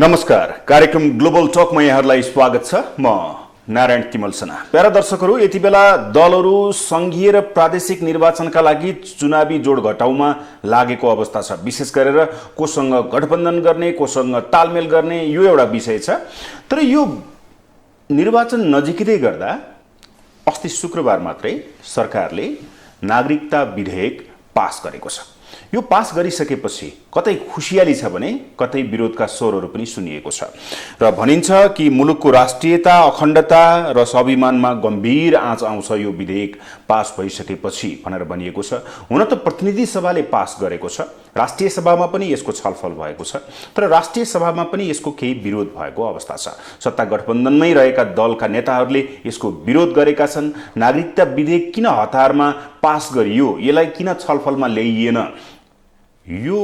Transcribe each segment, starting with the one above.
नमस्कार, कार्यक्रम ग्लोबल टकमा यहाँहरूलाई स्वागत छ। म नारायण तिमलसना। प्यारा दर्शकहरू, यति बेला दलहरू संघीय र प्रादेशिक निर्वाचनका लागि चुनावी जोड घटाउमा लागेको अवस्था छ। विशेष गरेर कोसँग गठबन्धन गर्ने, कोसँग तालमेल गर्ने, यो एउटा विषय छ। तर यो निर्वाचन नजिकै गर्दा अस्ति शुक्रबार मात्रै सरकारले नागरिकता विधेयक पास गरेको छ। यो पास गरिसकेपछि कतै खुशियाली छ भने कतै विरोधका स्वरहरू पनि सुनिएको छ र भनिन्छ कि मुलुकको राष्ट्रियता, अखण्डता र स्वाभिमानमा गम्भीर आँच आउँछ यो विधेयक पास भइसकेपछि भनेर भनिएको छ। हुन त प्रतिनिधि सभाले पास गरेको छ, राष्ट्रिय सभामा पनि यसको छलफल भएको छ, तर राष्ट्रिय सभामा पनि यसको केही विरोध भएको अवस्था छ। सत्ता गठबन्धनमै रहेका दलका नेताहरूले यसको विरोध गरेका छन्। नागरिकता विधेयक किन हतारमा पास गरियो, यसलाई किन छलफलमा ल्याइएन, यो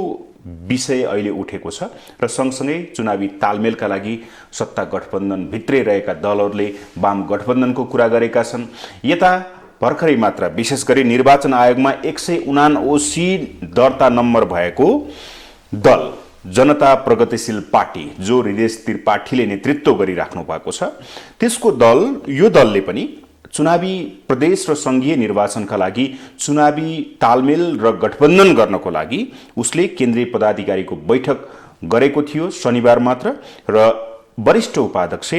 विषय अहिले उठेको छ र सँगसँगै चुनावी तालमेलका लागि सत्ता गठबन्धन भित्रै रहेका दलहरूले वाम गठबन्धनको कुरा गरेका छन्। यता भर्खरै मात्र विशेष गरी निर्वाचन आयोगमा 179 दर्ता नम्बर भएको दल जनता प्रगतिशील पार्टी, जो हृदेश त्रिपाठीले नेतृत्व गरिराख्नु भएको छ, त्यसको यो दलले पनि चुनावी प्रदेश र संघीय निर्वाचनका लागि चुनावी तालमेल र गठबन्धन गर्नको लागि उसले केन्द्रीय पदाधिकारीको बैठक गरेको थियो शनिबार मात्र र वरिष्ठ उपाध्यक्ष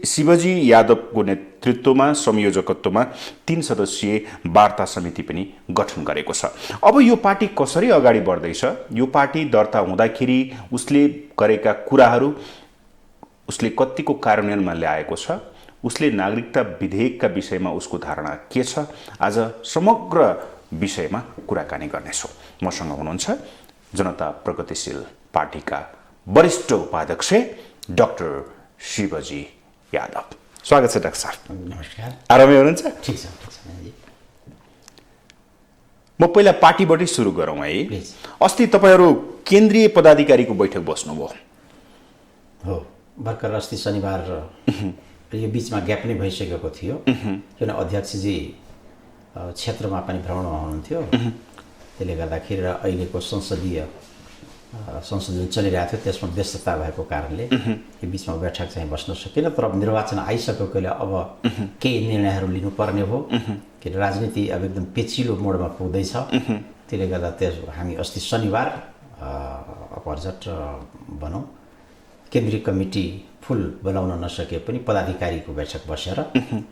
शिवजी यादवको नेतृत्वमा संयोजकत्वमा 3 सदस्यीय वार्ता समिति पनि गठन गरेको छ। अब यो पार्टी कसरी अगाडि बढ्दैछ, यो पार्टी दर्ता हुँदाखेरि उसले गरेका कुराहरू उसले कतिको कार्यान्वयनमा ल्याएको छ, उसले नागरिकता विधेयकका विषयमा उसको धारणा के छ, आज समग्र विषयमा कुराकानी गर्नेछौँ। मसँग हुनुहुन्छ जनता प्रगतिशील पार्टीका वरिष्ठ उपाध्यक्ष डाक्टर शिवजी यादव। स्वागत छ डाक्टर साहब। नमस्कार। आरामै हुनुहुन्छ? ठिक छ। म पहिला पार्टीबाटै सुरु गरौँ है। प्लिज। अस्ति तपाईहरू केन्द्रीय पदाधिकारीको बैठक बस्नुभयो हो, भर्खर अस्ति शनिबार यो बिचमा ग्याप नै भइसकेको थियो, किन अध्यक्षजी क्षेत्रमा पनि भ्रमणमा हुनुहुन्थ्यो। त्यसले गर्दाखेरि र अहिलेको संसद जुन चलिरहेको थियो त्यसमा व्यस्तता भएको कारणले यो बिचमा बैठक चाहिँ बस्न सकेन। तर निर्वाचन आइसकेकोले अब केही निर्णयहरू लिनुपर्ने हो, किन राजनीति अब एकदम पेचिलो मोडमा पुग्दैछ। त्यसले गर्दा हामी अस्ति शनिबार अपरझट भनौँ केन्द्रीय कमिटी फुल बोलाउन नसके पनि पदाधिकारीको बैठक बसेर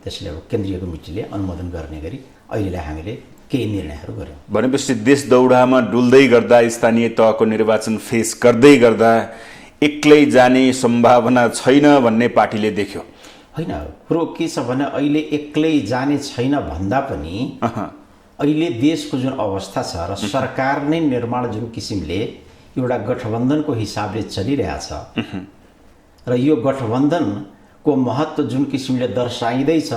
त्यसले अब केन्द्रीय कमिटीले अनुमोदन गर्ने गरी अहिलेलाई हामीले केही निर्णयहरू गर्यौँ। भनेपछि देश दौडामा डुल्दै गर्दा, स्थानीय तहको निर्वाचन फेस गर्दै गर्दा एक्लै जाने सम्भावना छैन भन्ने पार्टीले देख्यो। होइन, कुरो के छ भने अहिले एक्लै जाने छैन भन्दा पनि अहिले देशको जुन अवस्था छ र सरकार नै निर्माण जुन किसिमले एउटा गठबन्धनको हिसाबले चलिरहेछ र यो गठबन्धनको महत्त्व जुन किसिमले दर्शाइँदैछ,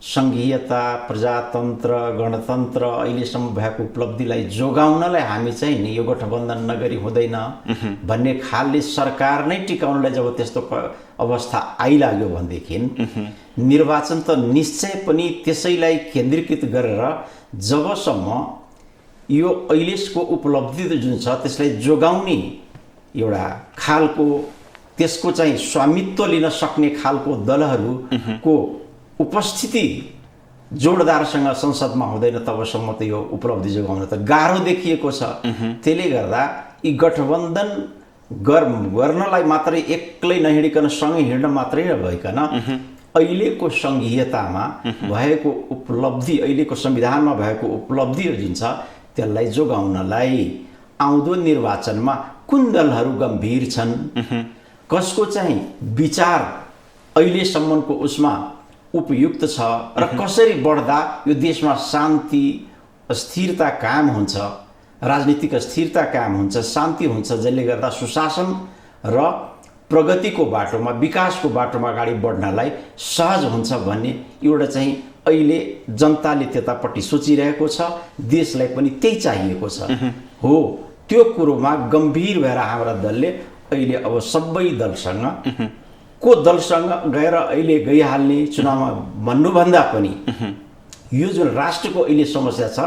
सङ्घीयता, प्रजातन्त्र, गणतन्त्र अहिलेसम्म भएको उपलब्धिलाई जोगाउनलाई हामी चाहिँ नि यो गठबन्धन नगरी हुँदैन भन्ने खालले सरकार नै टिकाउनलाई जब त्यस्तो अवस्था आइलाग्यो भनेदेखि निर्वाचन त निश्चय पनि त्यसैलाई केन्द्रीकृत गरेर जबसम्म यो अहिलेको उपलब्धि जुन छ त्यसलाई जोगाउने एउटा खालको त्यसको चाहिँ स्वामित्व लिन सक्ने खालको दलहरूको उपस्थिति जोडदारसँग संसदमा हुँदैन तबसम्म त यो उपलब्धि जोगाउन त गाह्रो देखिएको छ। त्यसले गर्दा यी गठबन्धन गर्नलाई मात्रै एक्लै नहिँडिकन सँगै हिँड्न मात्रै नभइकन अहिलेको सङ्घीयतामा भएको उपलब्धि, अहिलेको संविधानमा भएको उपलब्धिहरू जुन छ त्यसलाई जोगाउनलाई आउँदो निर्वाचनमा कुन दलहरू गम्भीर छन्, कसको चाहिँ विचार अहिलेसम्मको उसमा उपयुक्त छ र कसरी बढ्दा यो देशमा शान्ति स्थिरता कायम हुन्छ, राजनीतिक स्थिरता कायम हुन्छ, शान्ति हुन्छ, जसले गर्दा सुशासन र प्रगतिको बाटोमा, विकासको बाटोमा अगाडि बढ्नलाई सहज हुन्छ भन्ने एउटा चाहिँ अहिले जनताले त्यतापट्टि सोचिरहेको छ। देशलाई पनि त्यही चाहिएको छ। हो, त्यो कुरोमा गम्भीर भएर हाम्रा दलले अहिले अब सबै दलसँग गएर अहिले गइहाल्ने चुनावमा भन्नुभन्दा पनि यो जुन राष्ट्रको अहिले समस्या छ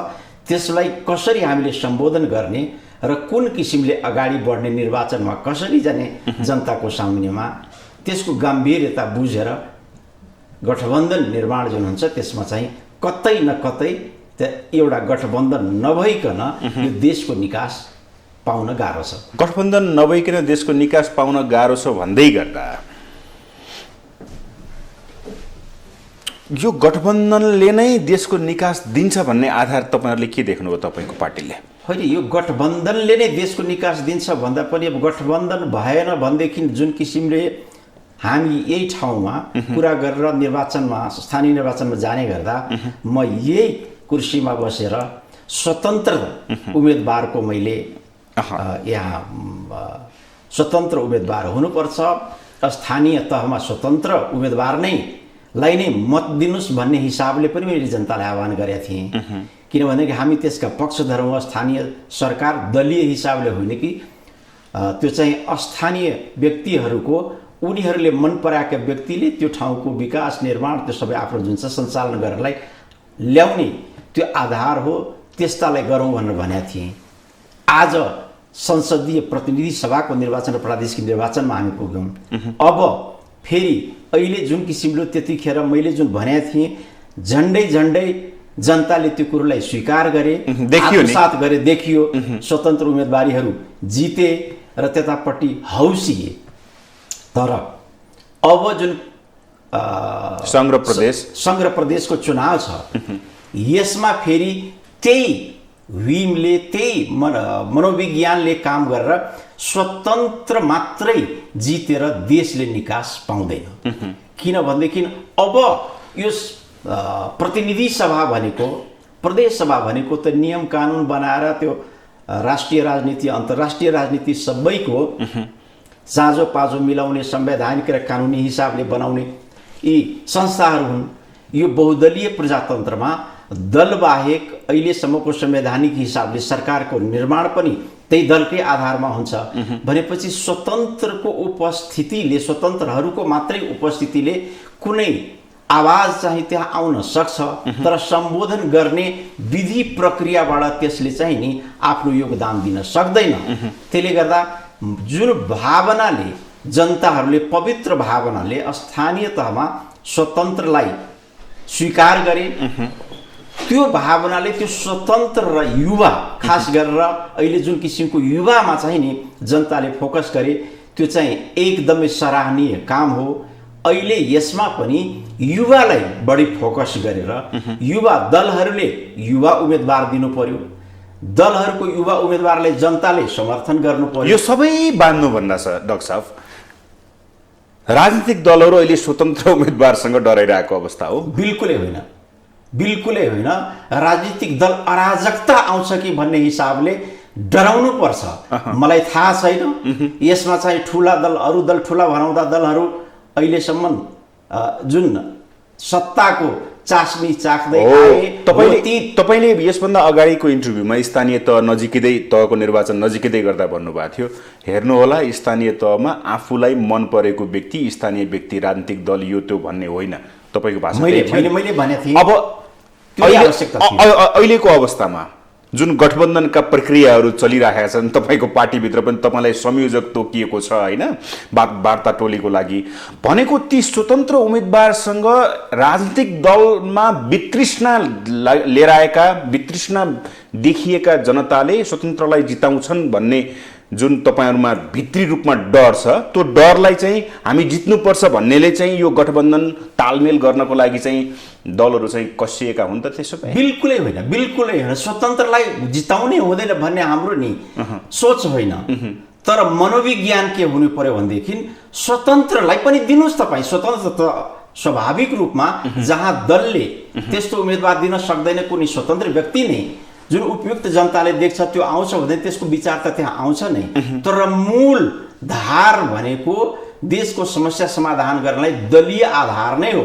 त्यसलाई कसरी हामीले सम्बोधन गर्ने र कुन किसिमले अगाडि बढ्ने निर्वाचनमा कसरी जाने जनताको सामुन्यमा त्यसको गम्भीरता बुझेर गठबन्धन निर्माण जुन हुन्छ त्यसमा चाहिँ कतै न कतै एउटा गठबन्धन नभइकन यो देशको निकास पाउन गाह्रो छ। गठबन्धन नभइकन देशको निकास पाउन गाह्रो छ भन्दै गर्दा यो गठबन्धनले नै देशको निकास दिन्छ भन्ने आधार तपाईहरुले के देख्नुभयो तपाईको पार्टीले? होइन, यो गठबन्धनले नै देशको निकास दिन्छ भन्दा पनि अब गठबन्धन भएन भनेदेखि जुन किसिमले हामी यही ठाउँमा कुरा गरेर निर्वाचनमा स्थानीय निर्वाचनमा जाने गर्दा म यही कुर्सीमा बसेर स्वतन्त्र उम्मेदवारको मैले यहाँ स्वतन्त्र उम्मेदवार हुनुपर्छ, स्थानीय तहमा स्वतन्त्र उम्मेदवार नै मत दिनुस् भन्ने हिसाबले पनि मैले जनतालाई आह्वान गरेका थिएँ। किनभने हामी त्यसका पक्षधर हौँ। स्थानीय सरकार दलीय हिसाबले होइन कि त्यो चाहिँ स्थानीय व्यक्तिहरूको उनीहरूले मन पराएका व्यक्तिले त्यो ठाउँको विकास निर्माण त्यो सबै आफ्नो जुन छ सञ्चालन गर्नलाई ल्याउने त्यो आधार हो, त्यस्तालाई गरौँ भनेर भनेका थिएँ। आज संसदीय प्रतिनिधि सभाको निर्वाचन र प्रादेशिक निर्वाचनमा हामी पुग्यौँ। अब फेरि अहिले जुन किसिमले त्यतिखेर मैले जुन भनेको थिएँ झन्डै झन्डै जनताले त्यो कुरोलाई स्वीकार गरे, आत्मसात गरे, देखियो। स्वतन्त्र उम्मेदवारीहरू जिते र त्यतापट्टि हौसिए। तर अब जुन संघ प्रदेशको चुनाव छ यसमा फेरि त्यही विमले त्यही मनोविज्ञानले काम गरेर स्वतन्त्र मात्रै जितेर देशले निकास पाउँदैन। किनभनेदेखि अब यो प्रतिनिधि सभा भनेको प्रदेश सभा भनेको त नियम कानुन बनाएर त्यो राष्ट्रिय राजनीति अन्तर्राष्ट्रिय राजनीति सबैको साँझो पाँचो मिलाउने संवैधानिक र कानुनी हिसाबले बनाउने यी संस्थाहरू हुन्। यो बहुदलीय प्रजातन्त्रमा दलबाहेक अहिलेसम्मको संवैधानिक हिसाबले सरकारको निर्माण पनि त्यही दलकै आधारमा हुन्छ भनेपछि स्वतन्त्रको उपस्थितिले स्वतन्त्रहरूको मात्रै उपस्थितिले कुनै आवाज चाहिँ त्यहाँ आउन सक्छ, तर सम्बोधन गर्ने विधि प्रक्रियाबाट त्यसले चाहिँ नि आफ्नो योगदान दिन सक्दैन। त्यसले गर्दा जुन भावनाले जनताहरूले पवित्र भावनाले स्थानीय तहमा स्वतन्त्रलाई स्वीकार गरे, त्यो भावनाले त्यो स्वतन्त्र र युवा खास गरेर अहिले जुन किसिमको युवामा चाहिँ नि जनताले फोकस गरे त्यो चाहिँ एकदमै सराहनीय काम हो। अहिले यसमा पनि युवालाई बढी फोकस गरेर युवा दलहरूले युवा उम्मेदवार दिनु पर्यो, दलहरूको युवा उम्मेदवारलाई जनताले समर्थन गर्नु पर्यो। यो सबै बाँध्नुभन्दा छ डाक्टर साहब, राजनीतिक दलहरू अहिले स्वतन्त्र उम्मेदवारसँग डराइरहेको अवस्था हो? बिल्कुलै होइन, बिल्कुलै होइन। राजनीतिक दल अराजकता आउँछ कि भन्ने हिसाबले डराउनु पर्छ। मलाई थाहा छैन यसमा चाहिँ ठुला दल अरू दल ठुला भनाउँदा दलहरू अहिलेसम्म जुन सत्ताको चास्नी चाख्दै आए। तपाईले यसभन्दा अगाडिको इन्टरभ्यूमा स्थानीय तह नजिकै तहको निर्वाचन नजिकै गर्दा भन्नुभएको थियो, हेर्नुहोला स्थानीय तहमा आफूलाई मन परेको व्यक्ति स्थानीय व्यक्ति राजनीतिक दल यो त्यो भन्ने होइन। तपाईको भाषा मैले भने थिएँ। अब अहिलेको अवस्थामा जुन गठबन्धनका प्रक्रियाहरू चलिरहेका छन् तपाईको पार्टीभित्र पनि तपाईलाई संयोजक तोकिएको छ होइन वार्ता टोलीको लागि भनेको, ती स्वतन्त्र उम्मेदवारसँग राजनीतिक दलमा वितृष्णा लिएर आएका वितृष्णा देखिएका जनताले स्वतन्त्रलाई जिताउँछन् भन्ने जुन तपाईहरुमा भित्री रूपमा डर छ, त्यो डरलाई चाहिँ हामी जित्नुपर्छ भन्नेले चाहिँ यो गठबन्धन तालमेल गर्नको लागि चाहिँ दलहरू चाहिँ कसिएका हुन् त? त्यसो भए बिल्कुलै होइन, बिल्कुलै होइन। स्वतन्त्रलाई जिताउनै हुँदैन भन्ने हाम्रो नि सोच होइन, तर मनोविज्ञान के हुनु पर्यो भनेदेखि स्वतन्त्रलाई पनि दिनुस् तपाईँ। स्वतन्त्र त स्वाभाविक रूपमा जहाँ दलले त्यस्तो उम्मेदवार दिन सक्दैन कुनै स्वतन्त्र व्यक्ति नै जुन उपयुक्त जनताले देख्छ त्यो आउँछ भने त्यसको विचार त त्यहाँ आउँछ नै, तर मूल धार भनेको देशको समस्या समाधान गर्नलाई दलीय आधार नै हो।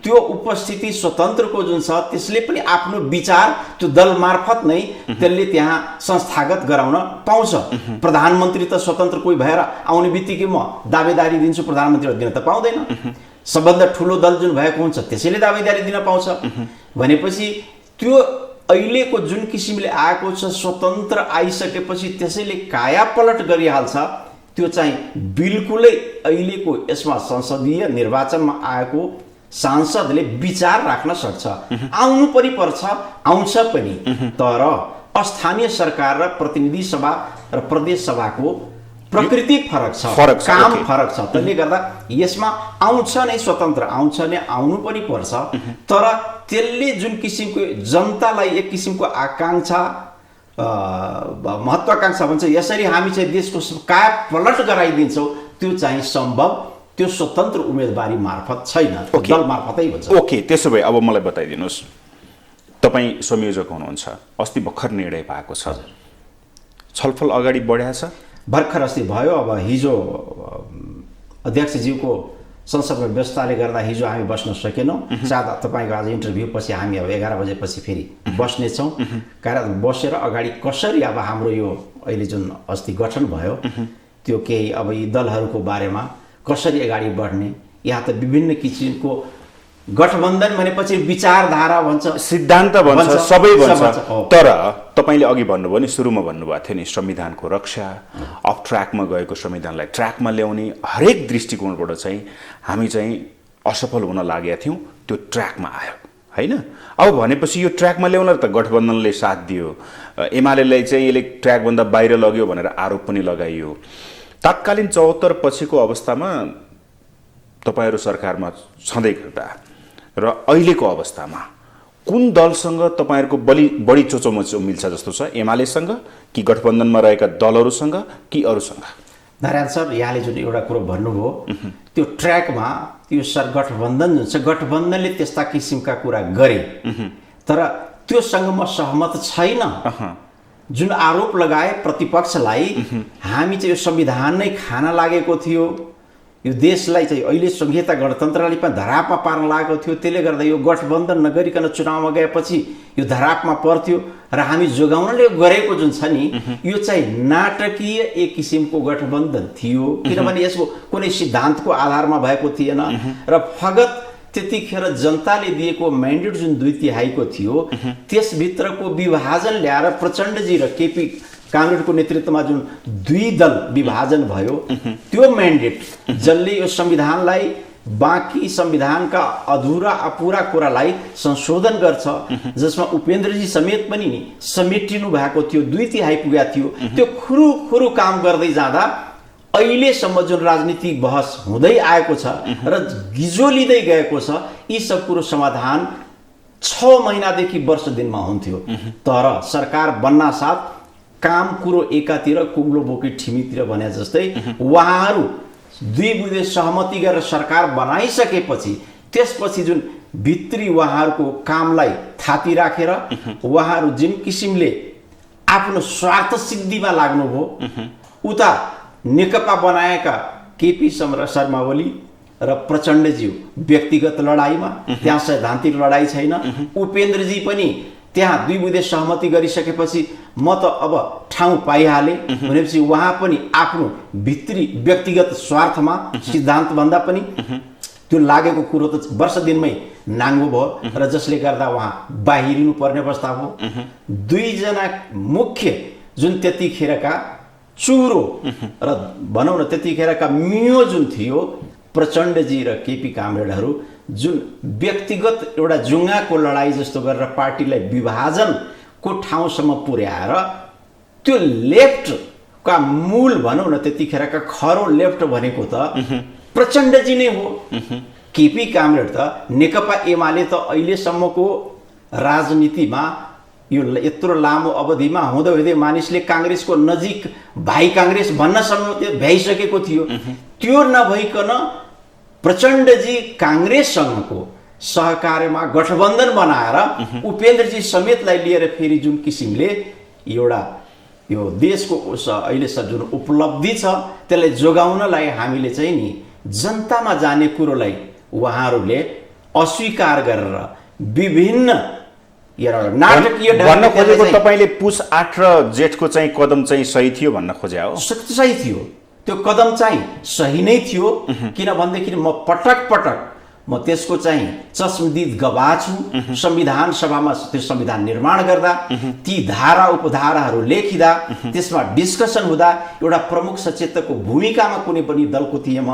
त्यो उपस्थिति स्वतन्त्रको जुन छ त्यसले पनि आफ्नो विचार त्यो दल मार्फत नै त्यसले त्यहाँ संस्थागत गराउन पाउँछ। प्रधानमन्त्री त स्वतन्त्र कोही भएर आउने बित्तिकै म दावेदारी दिन्छु प्रधानमन्त्री दिन त पाउँदैन। सबभन्दा ठुलो दल जुन भएको हुन्छ त्यसैले दावेदारी दिन पाउँछ। भनेपछि त्यो अहिलेको जुन किसिमले आएको छ स्वतन्त्र आइसकेपछि त्यसैले कायापलट गरिहाल्छ त्यो चाहिँ बिल्कुलै अहिलेको यसमा संसदीय निर्वाचनमा आएको सांसदले विचार राख्न सक्छ। आउनु पनि पर्छ, आउँछ पनि, तर स्थानीय सरकार र प्रतिनिधि सभा र प्रदेश सभाको प्रकृति फरक छ, काम फरक छ। त्यसले गर्दा यसमा आउँछ नै स्वतन्त्र, आउँछ नै, आउनु पनि पर्छ, तर त्यसले जुन किसिमको जनतालाई एक किसिमको आकांक्षा महत्वाकांक्षा भन्छ, यसरी हामी चाहिँ देशको कायापलट गराइदिन्छौँ, त्यो चाहिँ सम्भव त्यो स्वतन्त्र उम्मेदवारी मार्फत छैन, दल मार्फतै हुन्छ। ओके, त्यसो भए अब मलाई बताइदिनुहोस्, तपाईँ संयोजक हुनुहुन्छ, अस्ति भर्खर निर्णय भएको छ, छलफल अगाडि बढाएको छ? भर्खर अस्ति भयो। अब हिजो अध्यक्षज्यूको संसदमा व्यवस्थाले गर्दा हिजो हामी बस्न सकेनौँ। सायद तपाईँको आज इन्टरभ्यू पछि हामी अब 11 बजेपछि फेरि बस्नेछौँ। कारण बसेर अगाडि कसरी अब हाम्रो यो अहिले जुन अस्ति गठन भयो त्यो केही अब यी दलहरूको बारेमा कसरी अगाडि बढ्ने, यहाँ त विभिन्न किसिमको गठबन्धन भनेपछि विचारधारा भन्छ, सिद्धान्त भन्छ, सबै भन्छ। तर तपाईँले अघि भन्नुभयो नि, सुरुमा भन्नुभएको थियो नि, संविधानको रक्षा, अफ ट्र्याकमा गएको संविधानलाई ट्र्याकमा ल्याउने, हरेक दृष्टिकोणबाट चाहिँ हामी चाहिँ असफल हुन लागेका थियौँ, त्यो ट्र्याकमा आयो होइन। अब भनेपछि यो ट्र्याकमा ल्याउन त गठबन्धनले साथ दियो, एमालेलाई चाहिँ यसले ट्र्याकभन्दा बाहिर लग्यो भनेर आरोप पनि लगाइयो। तत्कालीन 74 पछिको अवस्थामा तपाईँहरू सरकारमा छँदै गर्दा र अहिलेको अवस्थामा कुन दलसँग तपाईँहरूको बढी चोचोमचो मिल्छ जस्तो छ? एमालेसँग कि गठबन्धनमा रहेका दलहरूसँग कि अरूसँग? नारायण सर, यहाँले जुन एउटा कुरो भन्नुभयो त्यो ट्र्याकमा त्यो गठबन्धन जुन छ, गठबन्धनले त्यस्ता किसिमका कुरा गरे, तर त्योसँग म सहमत छैन। जुन आरोप लगाए प्रतिपक्षलाई, हामी चाहिँ यो संविधान नै खान लागेको थियो, यो देशलाई चाहिँ अहिले संहिता गणतन्त्रले पनि धरापमा पार्न लागेको थियो, त्यसले गर्दा यो गठबन्धन नगरिकन चुनावमा गएपछि यो धरापमा पर्थ्यो र हामी जोगाउनले गरेको जुन छ नि, यो चाहिँ नाटकीय एक किसिमको गठबन्धन थियो। किनभने यसको कुनै सिद्धान्तको आधारमा भएको थिएन र फगत त्यतिखेर जनताले दिएको म्यान्डेट जुन 2/3 थियो त्यसभित्रको विभाजन ल्याएर प्रचण्डजी र केपी कामरेडको नेतृत्वमा जुन 2 दल विभाजन भयो, त्यो म्यान्डेट जसले यो संविधानलाई बाँकी संविधानका अधुरा अपुरा कुरालाई संशोधन गर्छ, जसमा उपेन्द्रजी समेत पनि समेटिनु भएको थियो, 2/3 पुगेको थियो, त्यो खुरु काम गर्दै जाँदा अहिलेसम्म जुन राजनीतिक बहस हुँदै आएको छ र गिजो लिँदै गएको छ, यी सब कुरो समाधान 6 महिनादेखि वर्ष दिनमा हुन्थ्यो। तर सरकार बन्नासाथ काम कुरो एकातिर कुग्लो बोकी ठिमीतिर भने जस्तै उहाँहरू 2 बुँदे सहमति गरेर सरकार बनाइसकेपछि त्यसपछि जुन भित्री उहाँहरूको कामलाई थाती राखेर उहाँहरू जुन किसिमले आफ्नो स्वार्थ सिद्धिमा लाग्नुभयो, उता नेकपा बनाएका केपी शर्मा ओली र प्रचण्डज्यू व्यक्तिगत लडाईमा, त्यहाँ सैद्धान्तिक लडाई छैन। उपेन्द्रजी पनि त्यहाँ 2 बुँदे सहमति गरिसकेपछि म त अब ठाउँ पाइहाले भनेपछि उहाँ पनि आफ्नो भित्री व्यक्तिगत स्वार्थमा सिद्धान्त भन्दा पनि त्यो लागेको कुरो त वर्ष दिनमै नाङ्गो भयो र जसले गर्दा उहाँ बाहिरिनु पर्ने अवस्था हो। 2 जना मुख्य जुन त्यतिखेरका चुरो र भनौँ न त्यतिखेरका मियो जुन थियो प्रचण्डजी र केपी कामरेडहरू, जुन व्यक्तिगत एउटा जुङ्गाको लडाई जस्तो गरेर पार्टीलाई विभाजनको ठाउँसम्म पुर्याएर त्यो लेफ्टका मूल भनौँ न त्यतिखेरका खरो लेफ्ट भनेको त प्रचण्डजी नै हो। केपी कामरेड त नेकपा एमाले त अहिलेसम्मको राजनीतिमा यो यत्रो लामो अवधिमा हुँदै मानिसले काङ्ग्रेसको नजिक भाइ काङ्ग्रेस भन्नसम्म भ्याइसकेको थियो। त्यो नभइकन प्रचण्डजी काङ्ग्रेससँगको सहकार्यमा गठबन्धन बनाएर उपेन्द्रजी समेतलाई लिएर फेरि जुन किसिमले एउटा यो देशको अहिले जुन उपलब्धि छ त्यसलाई जोगाउनलाई हामीले चाहिँ नि जनतामा जाने कुरोलाई उहाँहरूले अस्वीकार गरेर विभिन्न नाटकीय भन्न खोजेको तपाईले पुस 8 र जेठको चाहिँ कदम चाहिँ सही थियो भन्न खोजे हो? सही थियो, त्यो कदम चाहिँ सही नै थियो। किन भन्दाखेरि म पटक म त्यसको चाहिँ चश्मदीद गवाह छु। संविधान सभामा त्यो संविधान निर्माण गर्दा ती धारा उपधाराहरू लेखिँदा त्यसमा डिस्कसन हुँदा एउटा प्रमुख सचेतकको भूमिकामा कुनै पनि दलको थिएँ म।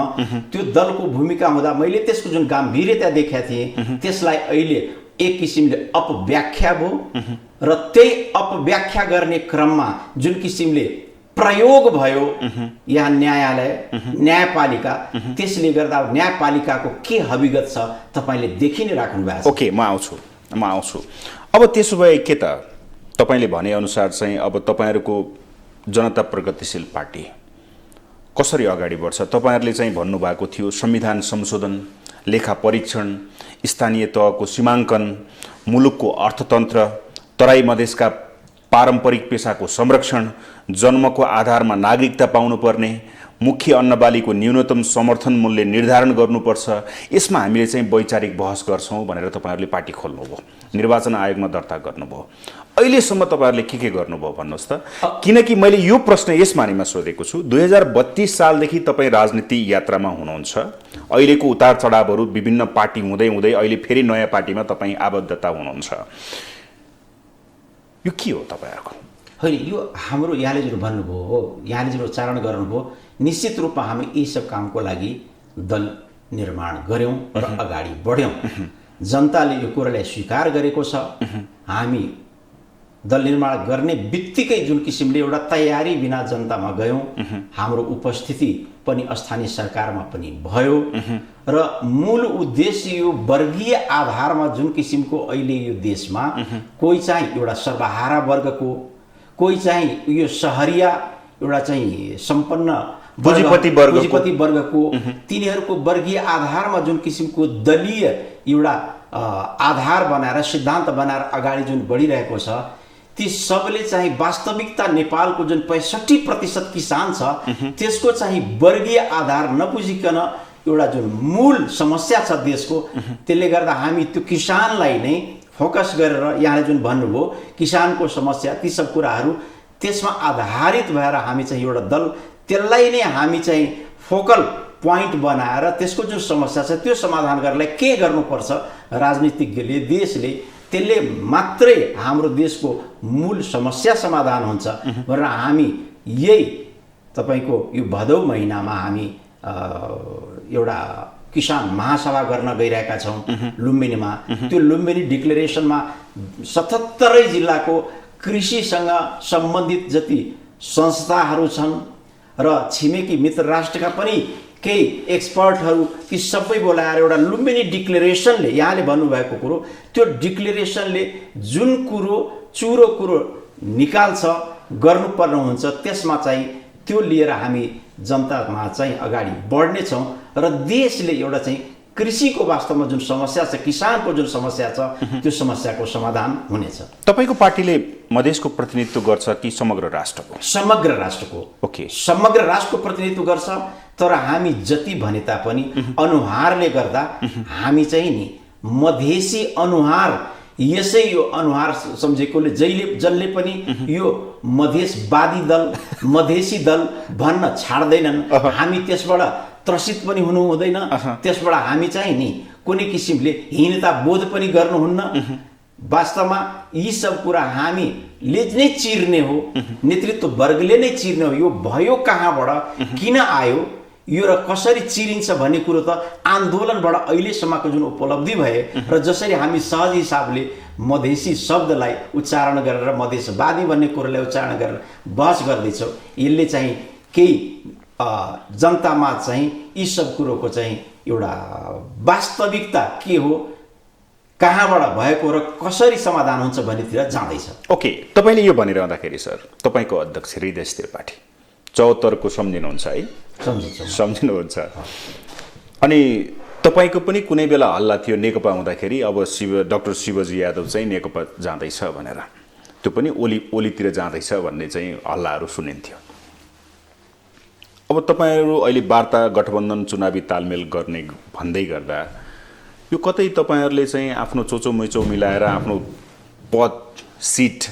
त्यो दलको भूमिका हुँदा मैले त्यसको जुन गम्भीरता देखेका थिएँ त्यसलाई अहिले एक किसिमले अपव्याख्या भयो र त्यही अपव्याख्या गर्ने क्रममा जुन किसिमले प्रयोग भयो यहाँ न्यायालय न्यायपालिका, त्यसले गर्दा न्यायपालिकाको के हविगत छ तपाईँले देखि नै राख्नु भएको छ। ओके, म आउँछु। अब त्यसो भए के त तपाईँले भनेअनुसार चाहिँ अब तपाईँहरूको जनता प्रगतिशील पार्टी कसरी अगाडि बढ्छ? तपाईँहरूले चाहिँ भन्नुभएको थियो संविधान संशोधन, लेखा परीक्षण, स्थानीय तहको सीमाङ्कन, मुलुकको अर्थतन्त्र, तराई मधेसका पारम्परिक पेसाको संरक्षण, जन्मको आधारमा नागरिकता पाउनुपर्ने, मुख्य अन्नबालीको न्यूनतम समर्थन मूल्य निर्धारण गर्नुपर्छ। यसमा हामीले चाहिँ वैचारिक बहस गर्छौँ भनेर तपाईँहरूले पार्टी खोल्नुभयो, निर्वाचन आयोगमा दर्ता गर्नुभयो। अहिलेसम्म तपाईँहरूले के गर्नुभयो भन्नुहोस् त? किनकि मैले यो प्रश्न यस मानेमा सोधेको छु, 2032 सालदेखि तपाईँ राजनीति यात्रामा हुनुहुन्छ। अहिलेको उतार चढावहरू विभिन्न पार्टी हुँदै हुँदै अहिले फेरि नयाँ पार्टीमा तपाईँ आबद्धता हुनुहुन्छ। यो के हो तपाईँहरूको? होइन, यो हाम्रो यहाँले जुन भन्नुभयो हो, यहाँले जुन उच्चारण गर्नुभयो, निश्चित रूपमा हामी यी सब कामको लागि दल निर्माण गऱ्यौँ र अगाडि बढ्यौँ। जनताले यो कुरालाई स्वीकार गरेको छ। हामी दल निर्माण गर्ने बित्तिकै जुन किसिमले एउटा तयारी बिना जनतामा गयौँ, हाम्रो उपस्थिति पनि स्थानीय सरकारमा पनि भयो र मूल उद्देश्य यो वर्गीय आधारमा जुन किसिमको अहिले यो देशमा कोही चाहिँ एउटा सर्वहारा वर्गको, कोही चाहिँ यो सहरिया एउटा चाहिँ सम्पन्न पुँजीपति वर्गको तिनीहरूको वर्गीय आधारमा जुन किसिमको दलीय एउटा आधार बनाएर सिद्धान्त बनाएर अगाडि जुन बढिरहेको छ, ती सबले चाहिँ वास्तविकता नेपालको जुन 65% किसान छ त्यसको चाहिँ वर्गीय आधार नबुझिकन एउटा जुन मूल समस्या छ देशको, त्यसले गर्दा हामी त्यो किसानलाई नै फोकस गरेर यहाँले जुन भन्नुभयो किसानको समस्या, ती सब कुराहरू त्यसमा आधारित भएर हामी चाहिँ एउटा दल, त्यसलाई नै हामी चाहिँ फोकल पोइन्ट बनाएर त्यसको जुन समस्या छ त्यो समाधान गर्नलाई के गर्नुपर्छ राजनीतिज्ञले, देशले, त्यसले मात्रै हाम्रो देशको मूल समस्या समाधान हुन्छ भनेर हामी यही तपाईँको यो भदौ महिनामा हामी एउटा किसान महासभा गर्न गइरहेका छौँ लुम्बिनीमा। त्यो लुम्बिनी डिक्लेरेसनमा 77 जिल्लाको कृषिसँग सम्बन्धित जति संस्थाहरू छन् र छिमेकी मित्र राष्ट्रका पनि केही एक्सपर्टहरू, ती सबै बोलाएर एउटा लुम्बिनी डिक्लेरेसनले, यहाँले भन्नुभएको कुरो, त्यो डिक्लेरेसनले जुन कुरो चुरो कुरो निकाल्छ गर्नुपर्ने हुन्छ त्यसमा चाहिँ त्यो लिएर हामी जनतामा चाहिँ अगाडि बढ्नेछौँ र देशले एउटा चाहिँ कृषिको वास्तवमा जुन समस्या छ, किसानको जुन समस्या छ, त्यो समस्याको समाधान हुनेछ। तपाईँको पार्टीले मधेसको प्रतिनिधित्व गर्छ कि समग्र राष्ट्रको? समग्र राष्ट्रको। ओके, समग्र राष्ट्रको प्रतिनिधित्व गर्छ, तर हामी जति भने तापनि अनुहारले गर्दा हामी चाहिँ नि मधेसी अनुहार, यसै यो अनुहार सम्झेकोले जसले पनि यो मधेसवादी दल, मधेसी दल भन्न छाड्दैनन्। हामी त्यसबाट त्रसित पनि हुनु हुँदैन, त्यसबाट हामी चाहिँ नि कुनै किसिमले हीनता बोध पनि गर्नुहुन्न। वास्तवमा यी सब कुरा हामीले नै चिर्ने हो, नेतृत्व वर्गले नै चिर्ने हो। यो भयो कहाँबाट, किन आयो, यो र कसरी चिरिन्छ भन्ने कुरो त आन्दोलनबाट अहिलेसम्मको जुन उपलब्धि भए र जसरी हामी सहज हिसाबले मधेसी शब्दलाई उच्चारण गरेर मधेसवादी भन्ने कुरोलाई उच्चारण गरेर बहस गर्दैछौँ, यसले चाहिँ केही जनतामा चाहिँ यी सब कुरोको चाहिँ एउटा वास्तविकता के हो, कहाँबाट भएको र कसरी समाधान हुन्छ भन्नेतिर जाँदैछ। ओके, तपाईँले यो भनिरहँदाखेरि सर, तपाईँको अध्यक्ष हृदय त्रिपाठी 74 को सम्झिनुहुन्छ है? सम्झिनुहुन्छ। अनि तपाईँको पनि कुनै बेला हल्ला थियो नेकपा हुँदाखेरि, अब डाक्टर शिवजी यादव चाहिँ नेकपा जाँदैछ भनेर, त्यो पनि ओलीतिर जाँदैछ भन्ने चाहिँ हल्लाहरू सुनिन्थ्यो। अब तपाईँहरू अहिले वार्ता गठबन्धन चुनावी तालमेल गर्ने भन्दै गर्दा यो कतै तपाईँहरूले चाहिँ आफ्नो चोचो मैचो मिलाएर आफ्नो पद सिट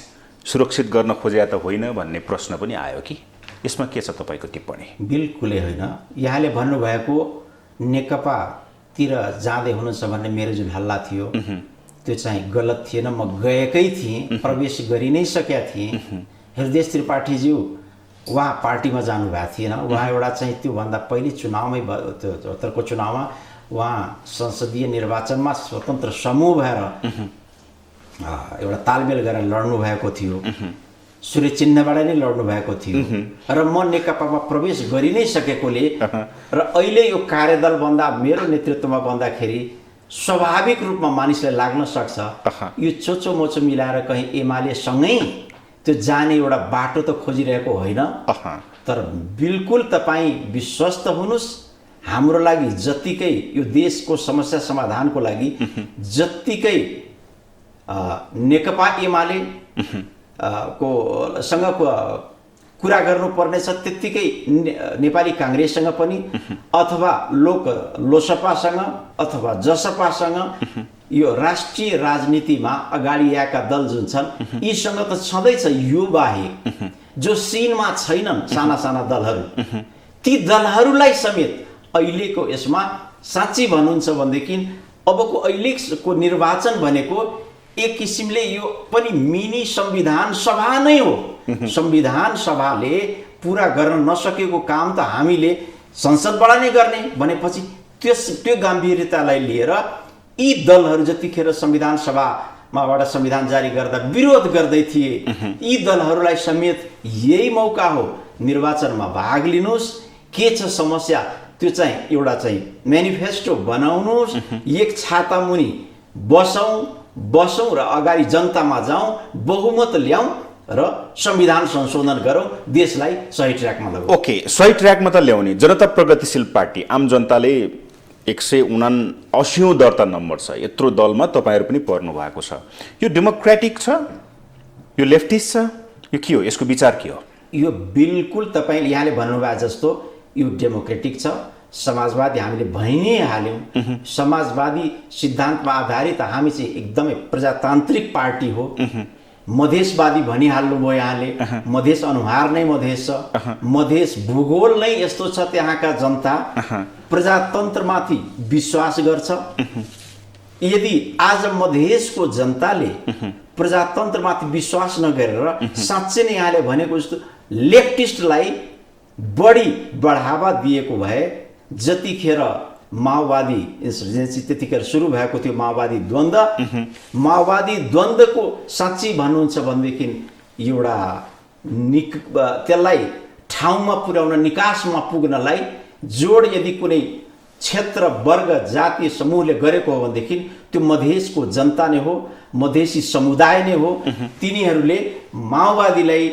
सुरक्षित गर्न खोजे त होइन भन्ने प्रश्न पनि आयो कि? यसमा के छ तपाईँको टिप्पणी? बिल्कुलै होइन। यहाँले भन्नुभएको नेकपा तिर जाँदै हुनुहुन्छ भन्ने मेरो जुन हल्ला थियो त्यो चाहिँ गलत थिएन। म गएकै थिएँ, प्रवेश गरि नै सकेका थिएँ। हृदय त्रिपाठीज्यू उहाँ पार्टीमा जानुभएको थिएन। उहाँ एउटा चाहिँ त्योभन्दा पहिले चुनावमै ७७को चुनावमा उहाँ संसदीय निर्वाचनमा स्वतन्त्र समूह भएर एउटा तालमेल गरेर लड्नु भएको थियो। सूर्य चिन्हबाट नै लड्नु भएको थियो र म नेकपामा प्रवेश गरि नै सकेकोले र अहिले यो कार्यदल बन्दा मेरो नेतृत्वमा बन्दाखेरि स्वाभाविक रूपमा मानिसलाई लाग्न सक्छ यो चोचो मोचो मिलाएर कहीँ एमाले सँगै त्यो जाने एउटा बाटो त खोजिरहेको होइन। तर बिल्कुल तपाईँ विश्वस्त हुनुहोस्, हाम्रो लागि जतिकै यो देशको समस्या समाधानको लागि जतिकै नेकपा एमाले सँग कुरा गर्नुपर्नेछ त्यत्तिकै नेपाली काङ्ग्रेससँग पनि अथवा लोसपासँग अथवा जसपासँग यो राष्ट्रिय राजनीतिमा अगाडि आएका दल जुन छन् यीसँग त छँदैछ। यो बाहेक जो सिनमा छैनन् साना साना दलहरू, ती दलहरूलाई समेत अहिलेको यसमा साँच्ची भन्नुहुन्छ भनेदेखि अबको अहिलेको निर्वाचन भनेको एक किसिमले यो पनि मिनी संविधान सभा नै हो। संविधान सभाले पुरा गर्न नसकेको काम त हामीले संसदबाट नै गर्ने भनेपछि त्यो गम्भीरतालाई लिएर यी दलहरू जतिखेर संविधान सभामाबाट संविधान जारी गर्दा विरोध गर्दै थिए, यी दलहरूलाई समेत यही मौका हो, निर्वाचनमा भाग लिनुहोस्, के छ समस्या त्यो चाहिँ एउटा चाहिँ म्यानिफेस्टो बनाउनुहोस्, एक छाता मुनि बसौँ र अगाडि जनतामा जाउँ, बहुमत ल्याउँ र संविधान संशोधन गरौँ, देशलाई सही ट्र्याकमा लगाऊ। ओके, सही ट्र्याकमा त ल्याउने जनता प्रगतिशील पार्टी आम जनताले 179औं दर्ता नम्बर छ, यत्रो दलमा तपाईँहरू पनि पर्नु भएको छ। यो डेमोक्रेटिक छ, यो लेफ्टिस्ट छ, यो के हो, यसको विचार के हो? यो बिल्कुल तपाईँले यहाँले भन्नुभएको जस्तो यो डेमोक्रेटिक छ। समाजवादी हामीले भइ नै हाल्यौँ। समाजवादी सिद्धान्तमा आधारित हामी चाहिँ एकदमै प्रजातान्त्रिक पार्टी हो। मधेसवादी भनिहाल्नुभयो यहाँले, मधेस अनुहार नै मधेस छ, मधेस भूगोल नै यस्तो छ, त्यहाँका जनता प्रजातन्त्रमाथि विश्वास गर्छ। यदि आज मधेसको जनताले प्रजातन्त्रमाथि विश्वास नगरेर साँच्चै नै यहाँले भनेको जस्तो लेफ्टिस्टलाई बढी बढावा दिएको भए जतिखेर माओवादी इन्सर्जेन्सी त्यतिखेर सुरु भएको थियो, माओवादी द्वन्द्वको साँच्ची भन्नुहुन्छ भनेदेखि एउटा त्यसलाई ठाउँमा पुर्याउन, निकासमा पुग्नलाई जोड यदि कुनै क्षेत्र वर्ग जातीय समूहले गरेको हो भनेदेखि त्यो मधेसको जनता नै हो, मधेसी समुदाय नै हो। तिनीहरूले माओवादीलाई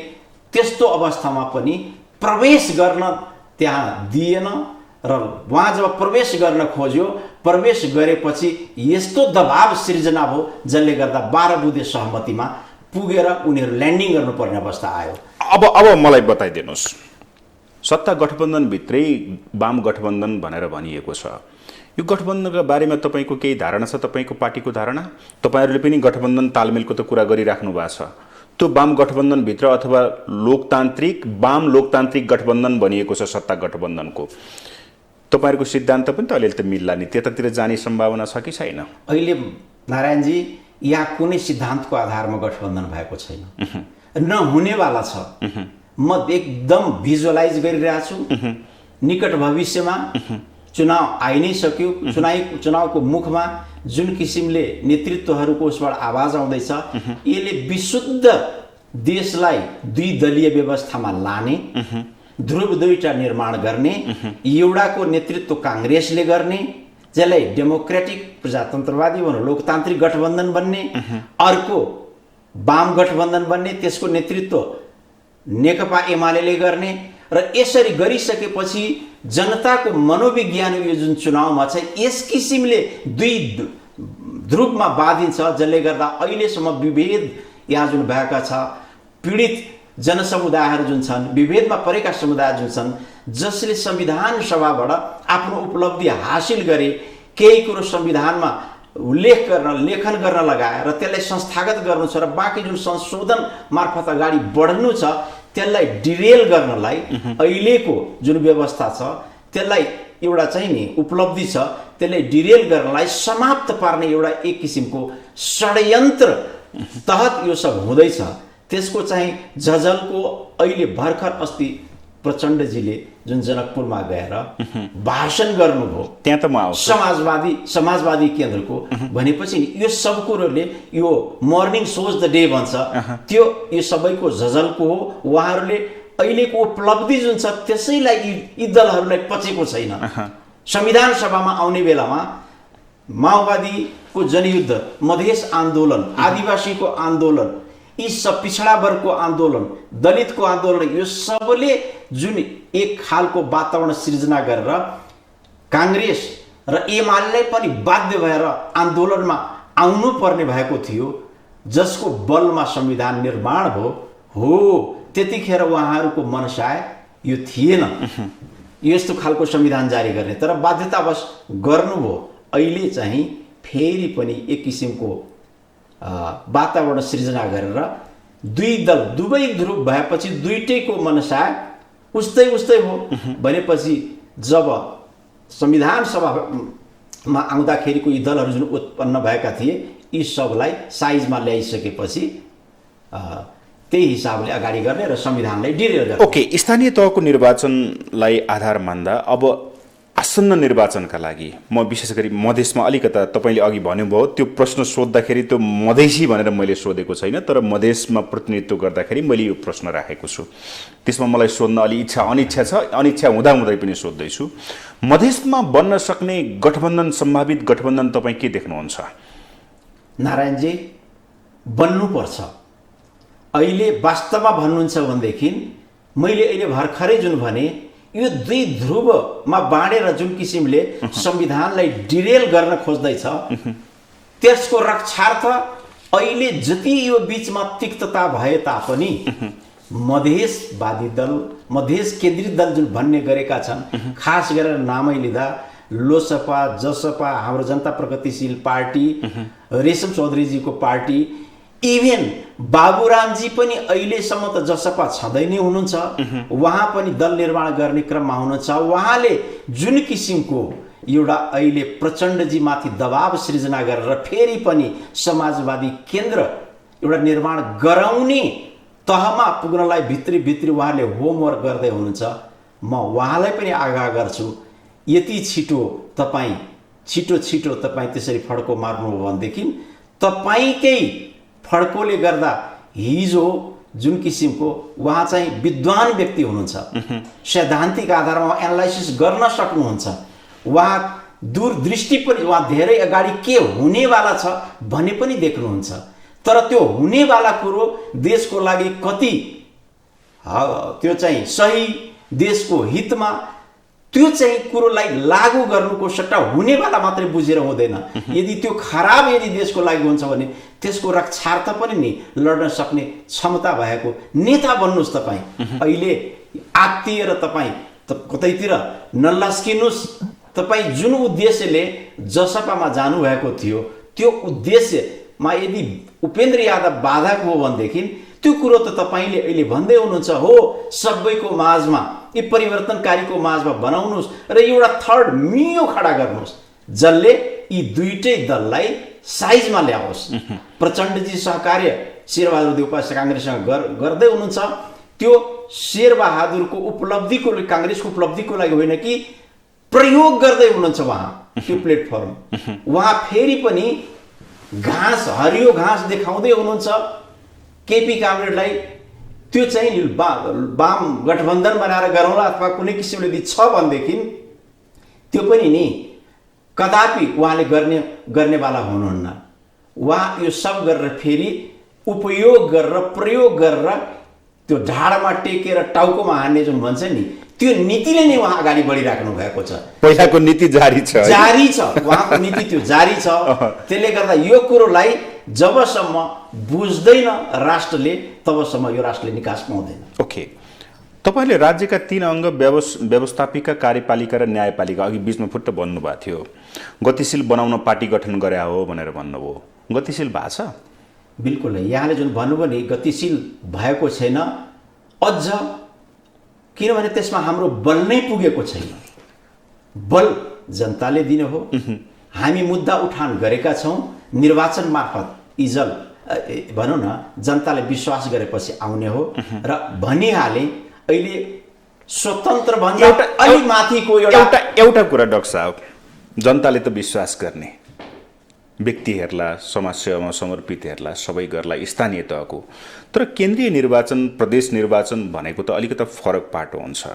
त्यस्तो अवस्थामा पनि प्रवेश गर्न त्यहाँ दिएन र उहाँ जब प्रवेश गर्न खोज्यो, प्रवेश गरेपछि यस्तो दबाव सिर्जना भयो जसले गर्दा 12 बुँदे सहमतिमा पुगेर उनीहरू ल्यान्डिङ गर्नुपर्ने अवस्था आयो। अब मलाई बताइदिनुहोस्, सत्ता गठबन्धनभित्रै वाम गठबन्धन भनेर भनिएको छ, यो गठबन्धनका बारेमा तपाईँको केही धारणा छ? तपाईँको पार्टीको धारणा? तपाईँहरूले पनि गठबन्धन तालमेलको त कुरा गरिराख्नु भएको छ, त्यो वाम गठबन्धनभित्र अथवा वाम लोकतान्त्रिक गठबन्धन भनिएको छ सत्ता गठबन्धनको, तपाईँहरूको सिद्धान्त पनि त अलिअलि त मिल्ला नि, त्यतातिर जाने सम्भावना छ कि छैन? अहिले नारायणजी यहाँ कुनै सिद्धान्तको आधारमा गठबन्धन भएको छैन, नहुनेवाला छ। म एकदम भिजुअलाइज गरिरहेको छु, निकट भविष्यमा चुनाव आइ नै सक्यो, चुनावको मुखमा जुन किसिमले नेतृत्वहरूको उसबाट आवाज आउँदैछ, यसले विशुद्ध देशलाई द्विदलीय व्यवस्थामा लाने, ध्रुव दुईटा निर्माण गर्ने, एउटाको नेतृत्व काङ्ग्रेसले गर्ने, जसलाई डेमोक्रेटिक प्रजातन्त्रवादी भनौँ लोकतान्त्रिक गठबन्धन बन्ने, अर्को वाम गठबन्धन बन्ने, त्यसको नेतृत्व नेकपा एमाले गर्ने र यसरी गरिसकेपछि जनताको मनोविज्ञान यो जुन चुनावमा छ यस किसिमले दुई ध्रुवमा बाँधिन्छ, जसले गर्दा अहिलेसम्म विभेद यहाँ जुन भएका छ, पीडित जनसमुदायहरू जुन छन्, विभेदमा परेका समुदाय जुन छन्, जसले संविधान सभाबाट आफ्नो उपलब्धि हासिल गरे, केही कुरो संविधानमा लेखन गर्न लगाए र त्यसलाई संस्थागत गर्नु छ र बाँकी जुन संशोधन मार्फत अगाडि बढ्नु छ त्यसलाई डिरेल गर्नलाई अहिलेको जुन व्यवस्था छ त्यसलाई एउटा चाहिँ नि उपलब्धि छ, त्यसले डिरेल गर्नलाई समाप्त पार्ने एउटा एक किसिमको षड्यन्त्र तहत यो सब हुँदैछ। त्यसको चाहिँ झझलको अहिले भर्खर अस्ति प्रचण्डजीले जुन जनकपुरमा गएर भाषण गर्नुभयो, त्यहाँ त म आउँछु। समाजवादी केन्द्रको भनेपछि यो सब कुरोले यो मर्निङ सोज द डे भन्छ, त्यो यो सबैको झझलको हो। उहाँहरूले अहिलेको उपलब्धि जुन छ त्यसैलाई यी दलहरूलाई पचेको छैन। संविधान सभामा आउने बेलामा माओवादीको जनयुद्ध, मधेस आन्दोलन, आदिवासीको आन्दोलन, यी सब पिछडा वर्गको आन्दोलन, दलितको आन्दोलन, यो सबले जुन एक खालको वातावरण सृजना गरेर काङ्ग्रेस र एमाले पनि बाध्य भएर आन्दोलनमा आउनु पर्ने भएको थियो, जसको बलमा संविधान निर्माण हो। त्यतिखेर उहाँहरूको मनसाय यो थिएन यस्तो खालको संविधान जारी गर्ने, तर बाध्यतावश गर्नुभयो। अहिले चाहिँ फेरि पनि एक किसिमको वातावरण सृजना गरेर दुई दल दुवै ध्रुव भएपछि दुईटैको मनसाय उस्तै हो भनेपछि जब संविधान सभामा आउँदाखेरिको यी दलहरू जुन उत्पन्न भएका थिए, यी सबलाई साइजमा ल्याइसकेपछि त्यही हिसाबले अगाडि गर्ने र संविधानलाई डिरेल गर्ने। ओके, स्थानीय तहको निर्वाचनलाई आधार मान्दा अब आसन्न निर्वाचनका लागि म विशेष गरी मधेसमा अलिकता तपाईँले अघि भन्नुभयो त्यो प्रश्न सोद्धाखेरि त्यो मधेसी भनेर मैले सोधेको छैन, तर मधेसमा प्रतिनिधित्व गर्दाखेरि मैले यो प्रश्न राखेको छु। त्यसमा मलाई सोध्न अलि अनिच्छा छ, अनिच्छा हुँदाहुँदै पनि सोध्दैछु। मधेसमा बन्न सक्ने गठबन्धन, सम्भावित गठबन्धन तपाईँ के देख्नुहुन्छ? नारायणजी, बन्नुपर्छ। अहिले वास्तवमा भन्नुहुन्छ भनेदेखि मैले अहिले भर्खरै जुन भने यो दुई ध्रुवमा बाँडेर जुन किसिमले संविधानलाई डिरेल गर्न खोज्दैछ त्यसको रक्षार्थ अहिले जति यो बीचमा तिक्तता भए तापनि मधेसवादी दल, मधेस केन्द्रित दल जुन भन्ने गरेका छन्, खास गरेर नामै लिँदा लोसपा, जसपा, हाम्रो जनता प्रगतिशील पार्टी, रेशम चौधरीजीको पार्टी, इभेन बाबुरामजी पनि अहिलेसम्म त जसपा छँदै नै हुनुहुन्छ, उहाँ पनि दल निर्माण गर्ने क्रममा हुनुहुन्छ। उहाँले जुन किसिमको एउटा अहिले प्रचण्डजी माथि दबाव सृजना गरेर फेरि पनि समाजवादी केन्द्र एउटा निर्माण गराउने तहमा पुग्नलाई भित्री उहाँले होमवर्क गर्दै हुनुहुन्छ। म उहाँलाई पनि आग्रह गर्छु, यति छिटो तपाईँ त्यसरी फड्को मार्नुभयो भनेदेखि तपाईँकै फड्कोले गर्दा हिजो जुन किसिमको उहाँ चाहिँ विद्वान व्यक्ति हुनुहुन्छ, सैद्धान्तिक आधारमा एनालाइसिस गर्न सक्नुहुन्छ, उहाँ दूरदृष्टि पनि, उहाँ धेरै अगाडि के हुनेवाला छ भन्ने पनि देख्नुहुन्छ। तर त्यो हुनेवाला कुरो देशको लागि कति त्यो चाहिँ सही, देशको हितमा, त्यो चाहिँ कुरोलाई लागू गर्नुको सट्टा हुनेवाला मात्रै बुझेर हुँदैन। यदि त्यो खराब यदि देशको लागि हुन्छ भने त्यसको रक्षार्थ पनि नि लड्न सक्ने क्षमता भएको नेता बन्नुहोस् तपाईँ। अहिले आत्तिएर तपाईँ कतैतिर नलस्किनुहोस्। तपाईँ जुन उद्देश्यले जसपामा जानुभएको थियो त्यो उद्देश्यमा यदि उपेन्द्र यादव बाधक हो भनेदेखि त्यो कुरो त तपाईँले अहिले भन्दै हुनुहुन्छ, हो सबैको माझमा, यी परिवर्तनकारीको माझमा बनाउनुहोस् र एउटा थर्ड मियो खडा गर्नुहोस् जसले यी दुईटै दललाई साइजमा ल्याओस्। प्रचण्डजी सहकार्य शेरबहादुर देउपा काङ्ग्रेससँग गर्दै हुनुहुन्छ, त्यो शेरबहादुरको उपलब्धिको, काङ्ग्रेसको उपलब्धिको लागि होइन कि प्रयोग गर्दै हुनुहुन्छ उहाँ त्यो प्लेटफर्म। उहाँ फेरि पनि हरियो घाँस देखाउँदै हुनुहुन्छ केपी कामरेडलाई। त्यो चाहिँ वाम गठबन्धन बनाएर गरौँला अथवा कुनै किसिमले यदि छ भनेदेखि त्यो पनि नि कदापि उहाँले गर्नेवाला हुनुहुन्न। उहाँ यो सब गरेर फेरि उपयोग गरेर प्रयोग गरेर त्यो ढाडमा टेकेर टाउकोमा हान्ने जुन भन्छ नि, त्यो नीतिले नै उहाँ अगाडि बढिराख्नु भएको छ। पहिलाको नीति जारी छ उहाँको नीति त्यो जारी छ। त्यसले गर्दा यो कुरोलाई जबसम्म बुझ्दैन राष्ट्रले तबसम्म यो राष्ट्रले निकास पाउँदैन। ओके, तपाईँले राज्यका 3 अङ्ग व्यवस्थापिका, कार्यपालिका र न्यायपालिका अघि बीचमा फुट्ट भन्नुभएको थियो, गतिशील बनाउन पार्टी गठन गरे हो भनेर भन्नुभयो। गतिशील भएको छ? बिल्कुल, यहाँले जुन भन्नुभयो नि गतिशील भएको छैन अझ, किनभने त्यसमा हाम्रो बल नै पुगेको छैन। बल जनताले दिने हो। हामी मुद्दा उठान गरेका छौँ, निर्वाचन मार्फत इजल भनौँ न जनताले विश्वास गरेपछि आउने हो। र भनिहाले अहिले स्वतन्त्र भन्दा अलि माथिको एउटा कुरा डाक्टर साहब, जनताले त विश्वास गर्ने, व्यक्तिहरूलाई, समाजसेवामा समर्पितहरूलाई सबै गर्ला, स्थानीय तहको। तर केन्द्रीय निर्वाचन, प्रदेश निर्वाचन भनेको त अलिकति फरक पाटो हुन्छ।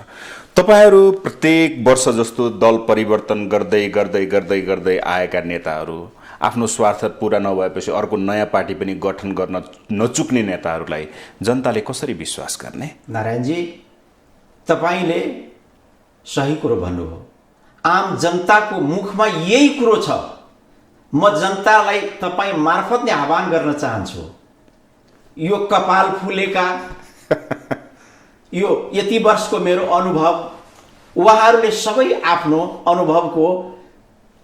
तपाईँहरू प्रत्येक वर्ष जस्तो दल परिवर्तन गर्दै गर्दै गर्दै गर्दै आएका नेताहरू, आफ्नो स्वार्थ पुरा नभएपछि अर्को नयाँ पार्टी पनि गठन गर्न नचुक्ने नेताहरूलाई जनताले कसरी विश्वास गर्ने? नारायणजी, तपाईँले सही कुरो भन्नुभयो। आम जनताको मुखमा यही कुरो छ। म जनतालाई तपाईँ मार्फत नै आह्वान गर्न चाहन्छु, यो कपाल फुलेका यो यति वर्षको मेरो अनुभव, उहाँहरूले सबै आफ्नो अनुभवको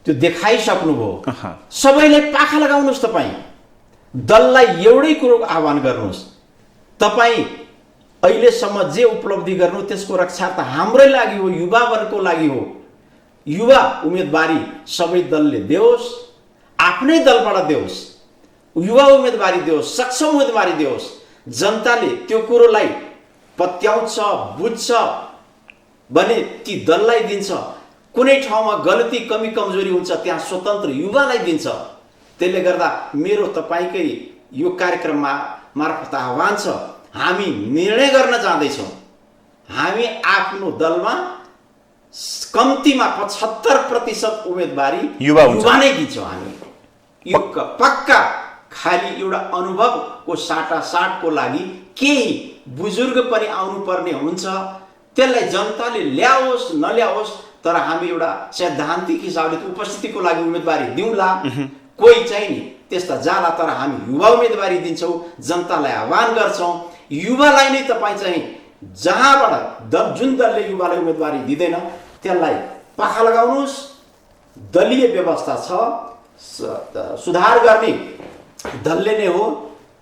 त्यो देखाइसक्नुभयो। सबैले पाखा लगाउनुहोस्। तपाईँ दललाई एउटै कुरो आह्वान गर्नुहोस्, तपाईँ अहिलेसम्म जे उपलब्धि गर्नु त्यसको रक्षा त हाम्रै लागि हो, युवावर्गको लागि हो। युवा उम्मेदवारी सबै दलले देओस्, आफ्नै दलबाट देओस्, युवा उम्मेदवारी देओस्, सक्षम उम्मेदवारी देओस्। जनताले त्यो कुरोलाई पत्याउँछ, बुझ्छ भने ती दललाई दिन्छ। कुनै ठाउँमा गलती, कमी, कमजोरी हुन्छ त्यहाँ स्वतन्त्र युवालाई दिन्छ। त्यसले गर्दा मेरो तपाईँकै यो कार्यक्रममा मार्फत आह्वान छ, हामी निर्णय गर्न जाँदैछौँ। हामी आफ्नो दलमा कम्तीमा 75% उम्मेदवारी युवा नै दिन्छौँ। हामी यो पक्का खालि एउटा अनुभवको साटासाटको लागि केही बुजुर्ग पनि आउनुपर्ने हुन्छ। त्यसलाई जनताले ल्याओस् नल्याओस्, तर हामी एउटा सैद्धान्तिक हिसाबले उपस्थितिको लागि उम्मेदवारी दिउँला। कोही चाहिँ नि त्यस्ता जाला, तर हामी युवा उम्मेदवारी दिन्छौँ, जनतालाई आह्वान गर्छौँ। युवालाई नै तपाईँ चाहिँ जहाँबाट जुन दलले युवालाई उम्मेदवारी दिँदैन त्यसलाई पाखा लगाउनुहोस्। दलीय व्यवस्था छ, सुधार गर्ने दलले नै हो।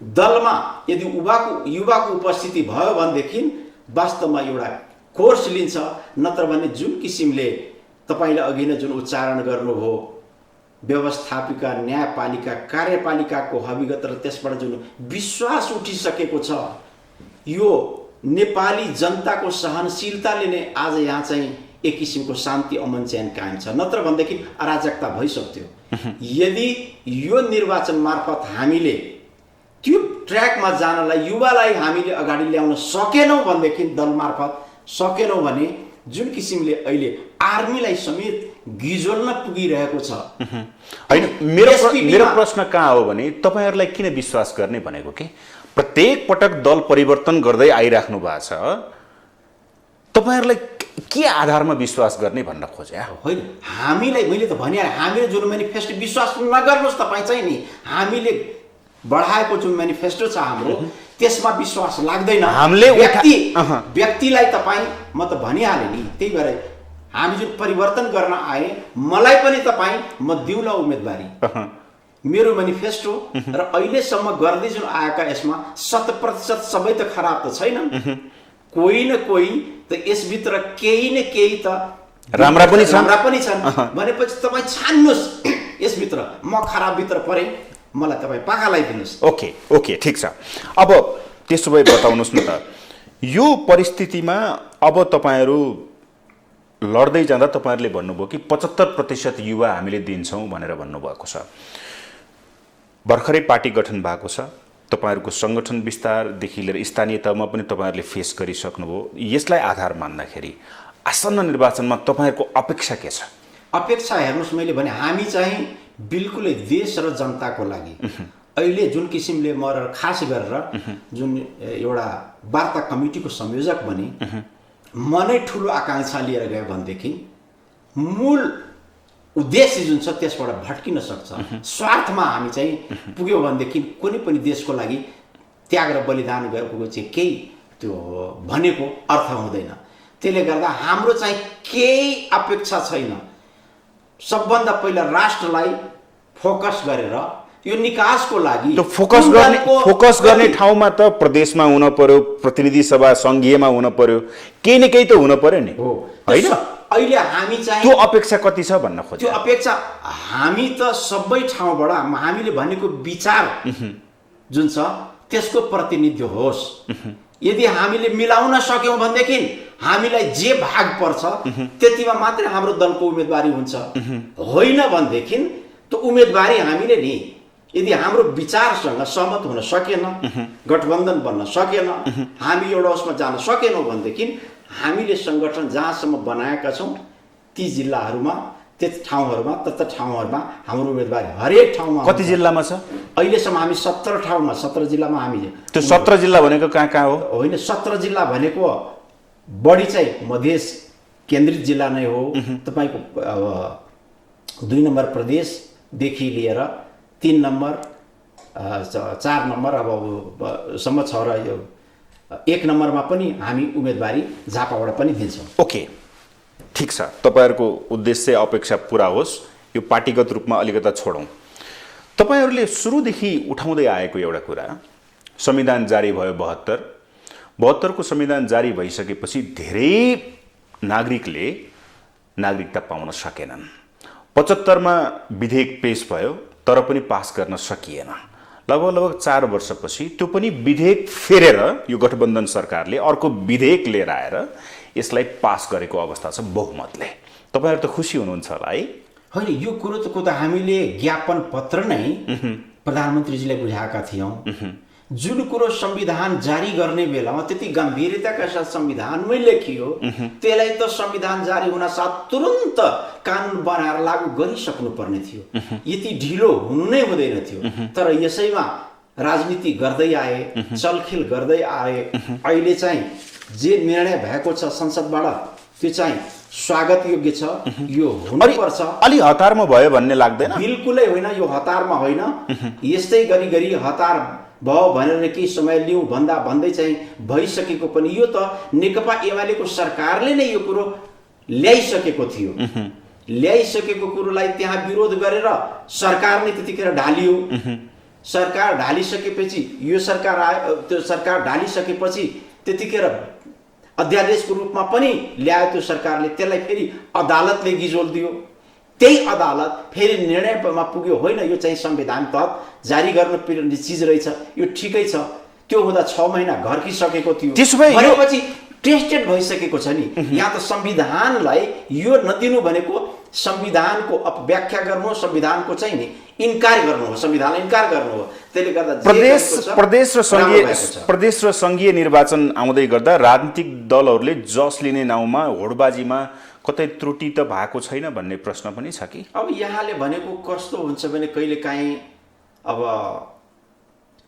दलमा यदि युवाको उपस्थिति भयो भनेदेखि वास्तवमा एउटा कोर्स लिन्छ। नत्र भने जुन किसिमले तपाईँले अघि नै जुन उच्चारण गर्नुभयो, व्यवस्थापिका, न्यायपालिका, कार्यपालिकाको हविगत र त्यसबाट जुन विश्वास उठिसकेको छ, यो नेपाली जनताको सहनशीलताले नै आज यहाँ चाहिँ एक किसिमको शान्ति, अमन, चैन कायम छ। नत्र भनेदेखि अराजकता भइसक्थ्यो। यदि यो निर्वाचन मार्फत हामीले त्यो ट्र्याकमा जानलाई, युवालाई हामीले अगाडि ल्याउन सकेनौँ भनेदेखि, दल मार्फत सकेनौँ भने जुन किसिमले अहिले आर्मीलाई समेत गिजोल्न पुगिरहेको छ। होइन, मेरो प्रश्न कहाँ हो भने तपाईँहरूलाई किन विश्वास गर्ने भनेको कि प्रत्येक पटक दल परिवर्तन गर्दै आइराख्नु भएको छ, तपाईँहरूलाई के आधारमा विश्वास गर्ने भन्न खोजे? होइन, हामीले, मैले त भने हामीले जुन मेनिफेस्टो विश्वास नगर्नुहोस् तपाईँ चाहिँ नि, हामीले बढाएको जुन मेनिफेस्टो छ हाम्रो त्यसमा विश्वास लाग्दैन। हामीले व्यक्तिलाई तपाईँ, म त भनिहालेँ नि, त्यही भएर हामी जुन परिवर्तन गर्न आए, मलाई पनि तपाईँ म दिउँला उम्मेदवारी। मेरो मेनिफेस्टो र अहिलेसम्म गर्दै जुन आएका यसमा 100% सबै त खराब त छैनन्। कोही न कोही त यसभित्र केही न केही त राम्रा पनि छन् भनेपछि तपाईँ छान्नुहोस् यसभित्र। म खराबभित्र परेँ, मलाई तपाईँ पाखा लगाइदिनुहोस्। ओके, ठिक छ। अब त्यसो भए बताउनुहोस् न त, यो परिस्थितिमा अब तपाईँहरू लड्दै जाँदा तपाईँहरूले भन्नुभयो कि 75% युवा हामीले दिन्छौँ भनेर भन्नुभएको छ। भर्खरै पार्टी गठन भएको छ, तपाईँहरूको सङ्गठन विस्तारदेखि लिएर स्थानीय तहमा पनि तपाईँहरूले फेस गरिसक्नुभयो। यसलाई आधार मान्दाखेरि आसन्न निर्वाचनमा तपाईँहरूको अपेक्षा के छ? अपेक्षा हेर्नुहोस्, मैले भने हामी चाहिँ बिल्कुलै देश र जनताको लागि अहिले जुन किसिमले म खास गरेर जुन एउटा वार्ता कमिटीको संयोजक बने, म नै ठुलो आकाङ्क्षा लिएर गयो भनेदेखि मूल उद्देश्य जुन छ त्यसबाट भट्किन सक्छ। स्वार्थमा हामी चाहिँ पुग्यो भनेदेखि कुनै पनि देशको लागि त्याग र बलिदान गरेको चाहिँ केही त्यो भनेको अर्थ हुँदैन। त्यसले गर्दा हाम्रो चाहिँ केही अपेक्षा छैन। सबभन्दा पहिला राष्ट्रलाई फोकस गरेर यो निकासको लागि फोकस गर्ने ठाउँमा त प्रदेशमा हुन पर्यो, प्रतिनिधि सभा सङ्घीयमा हुन पर्यो, केही न केही त हुन पर्यो नि, होइन? अहिले हामी चाहिँ त्यो अपेक्षा कति छ भन्न त्यो खोजे? अपेक्षा हामी त सबै ठाउँबाट हामीले भनेको विचार जुन छ त्यसको प्रतिनिधि होस्। यदि हामीले मिलाउन सक्यौँ भनेदेखि हामीलाई जे भाग पर्छ त्यतिमा मात्रै हाम्रो दलको उम्मेदवारी हुन्छ। होइन भनेदेखि त्यो उम्मेदवारी हामीले नि यदि हाम्रो विचारसँग सहमत हुन सकेन, गठबन्धन बन्न सकेन, हामी एउटा उसमा जान सकेनौँ भनेदेखि हामीले सङ्गठन जहाँसम्म बनाएका छौँ ती जिल्लाहरूमा, त्यति ठाउँहरूमा, ठाउँहरूमा हाम्रो उम्मेदवारी हरेक ठाउँमा। कति जिल्लामा छ अहिलेसम्म हामी 17 ठाउँमा, 17 जिल्लामा हामी। त्यो 17 जिल्ला भनेको कहाँ कहाँ हो? होइन, 17 जिल्ला भनेको बढी चाहिँ मधेस केन्द्रित जिल्ला नै हो। तपाईँको 2 नम्बर प्रदेशदेखि लिएर 3 नम्बर 4 नम्बर अब सम्म छ र यो 1 नम्बरमा पनि हामी उम्मेदवारी झापाबाट पनि दिन्छौँ। ओके, ठिक छ। तपाईँहरूको उद्देश्य अपेक्षा पुरा होस्, यो पार्टीगत रूपमा अलिकता छोडौँ। तपाईँहरूले सुरुदेखि उठाउँदै आएको एउटा कुरा, संविधान जारी भयो 72 को संविधान जारी भइसकेपछि धेरै नागरिकले नागरिकता पाउन सकेनन्। 75 मा विधेयक पेश भयो तर पनि पास गर्न सकिएन। लगभग 4 वर्षपछि त्यो पनि विधेयक फेरेर यो गठबन्धन सरकारले अर्को विधेयक लिएर आएर यसलाई पास गरेको अवस्था छ बहुमतले। तपाईँहरू त खुसी हुनुहुन्छ होला है? होइन, यो कुरो त हामीले ज्ञापन पत्र नै प्रधानमन्त्रीजीलाई बुझाएका थियौँ। जुन कुरो संविधान जारी गर्ने बेलामा त्यति गम्भीरताका साथ संविधानमै लेखियो त्यसलाई त संविधान जारी हुन साथ तुरन्त कानुन बनाएर लागू गरिसक्नु पर्ने थियो। यति ढिलो हुनु नै हुँदैन थियो। तर यसैमा राजनीति गर्दै आए, चलखेल गर्दै आए। अहिले चाहिँ जे निर्णय भएको छ संसदबाट त्यो चाहिँ स्वागत योग्य छ, यो हुनुपर्छ। अलि हतारमा भयो भन्ने लाग्दैन? बिल्कुलै होइन, यो हतारमा होइन। यस्तै गरी हतार भयो भनेर केही समय लिउँ भन्दै चाहिँ भइसकेको पनि यो त नेकपा एमालेको सरकारले नै यो कुरो ल्याइसकेको थियो। ल्याइसकेको कुरोलाई त्यहाँ विरोध गरेर सरकार नै त्यतिखेर ढालियो। सरकार ढालिसकेपछि यो सरकार आयो, त्यो सरकार ढालिसकेपछि त्यतिखेर अध्यादेशको रूपमा पनि ल्यायो त्यो सरकारले। त्यसलाई फेरि अदालतले गिजोल दियो। त्यही अदालत फेरि निर्णयमा पुग्यो, होइन यो चाहिँ संविधान तहत जारी गर्नुपर्ने चिज रहेछ, यो ठिकै छ। त्यो हुँदा 6 महिना घर्किसकेको थियो। भनेपछि टेस्टेड भइसकेको छ नि। यहाँ त संविधानलाई यो नदिनु भनेको संविधानको अपव्याख्या गर्नु हो, संविधानको चाहिँ नि इन्कार गर्नु हो, संविधानलाई इन्कार गर्नु हो। त्यसले गर्दा प्रदेश र संघीय निर्वाचन आउँदै गर्दा राजनीतिक दलहरूले जस लिने नाउँमा होडबाजीमा कतै त्रुटि त भएको छैन भन्ने प्रश्न पनि छ कि? अब यहाँले भनेको कस्तो हुन्छ भने कहिलेकाहीँ अब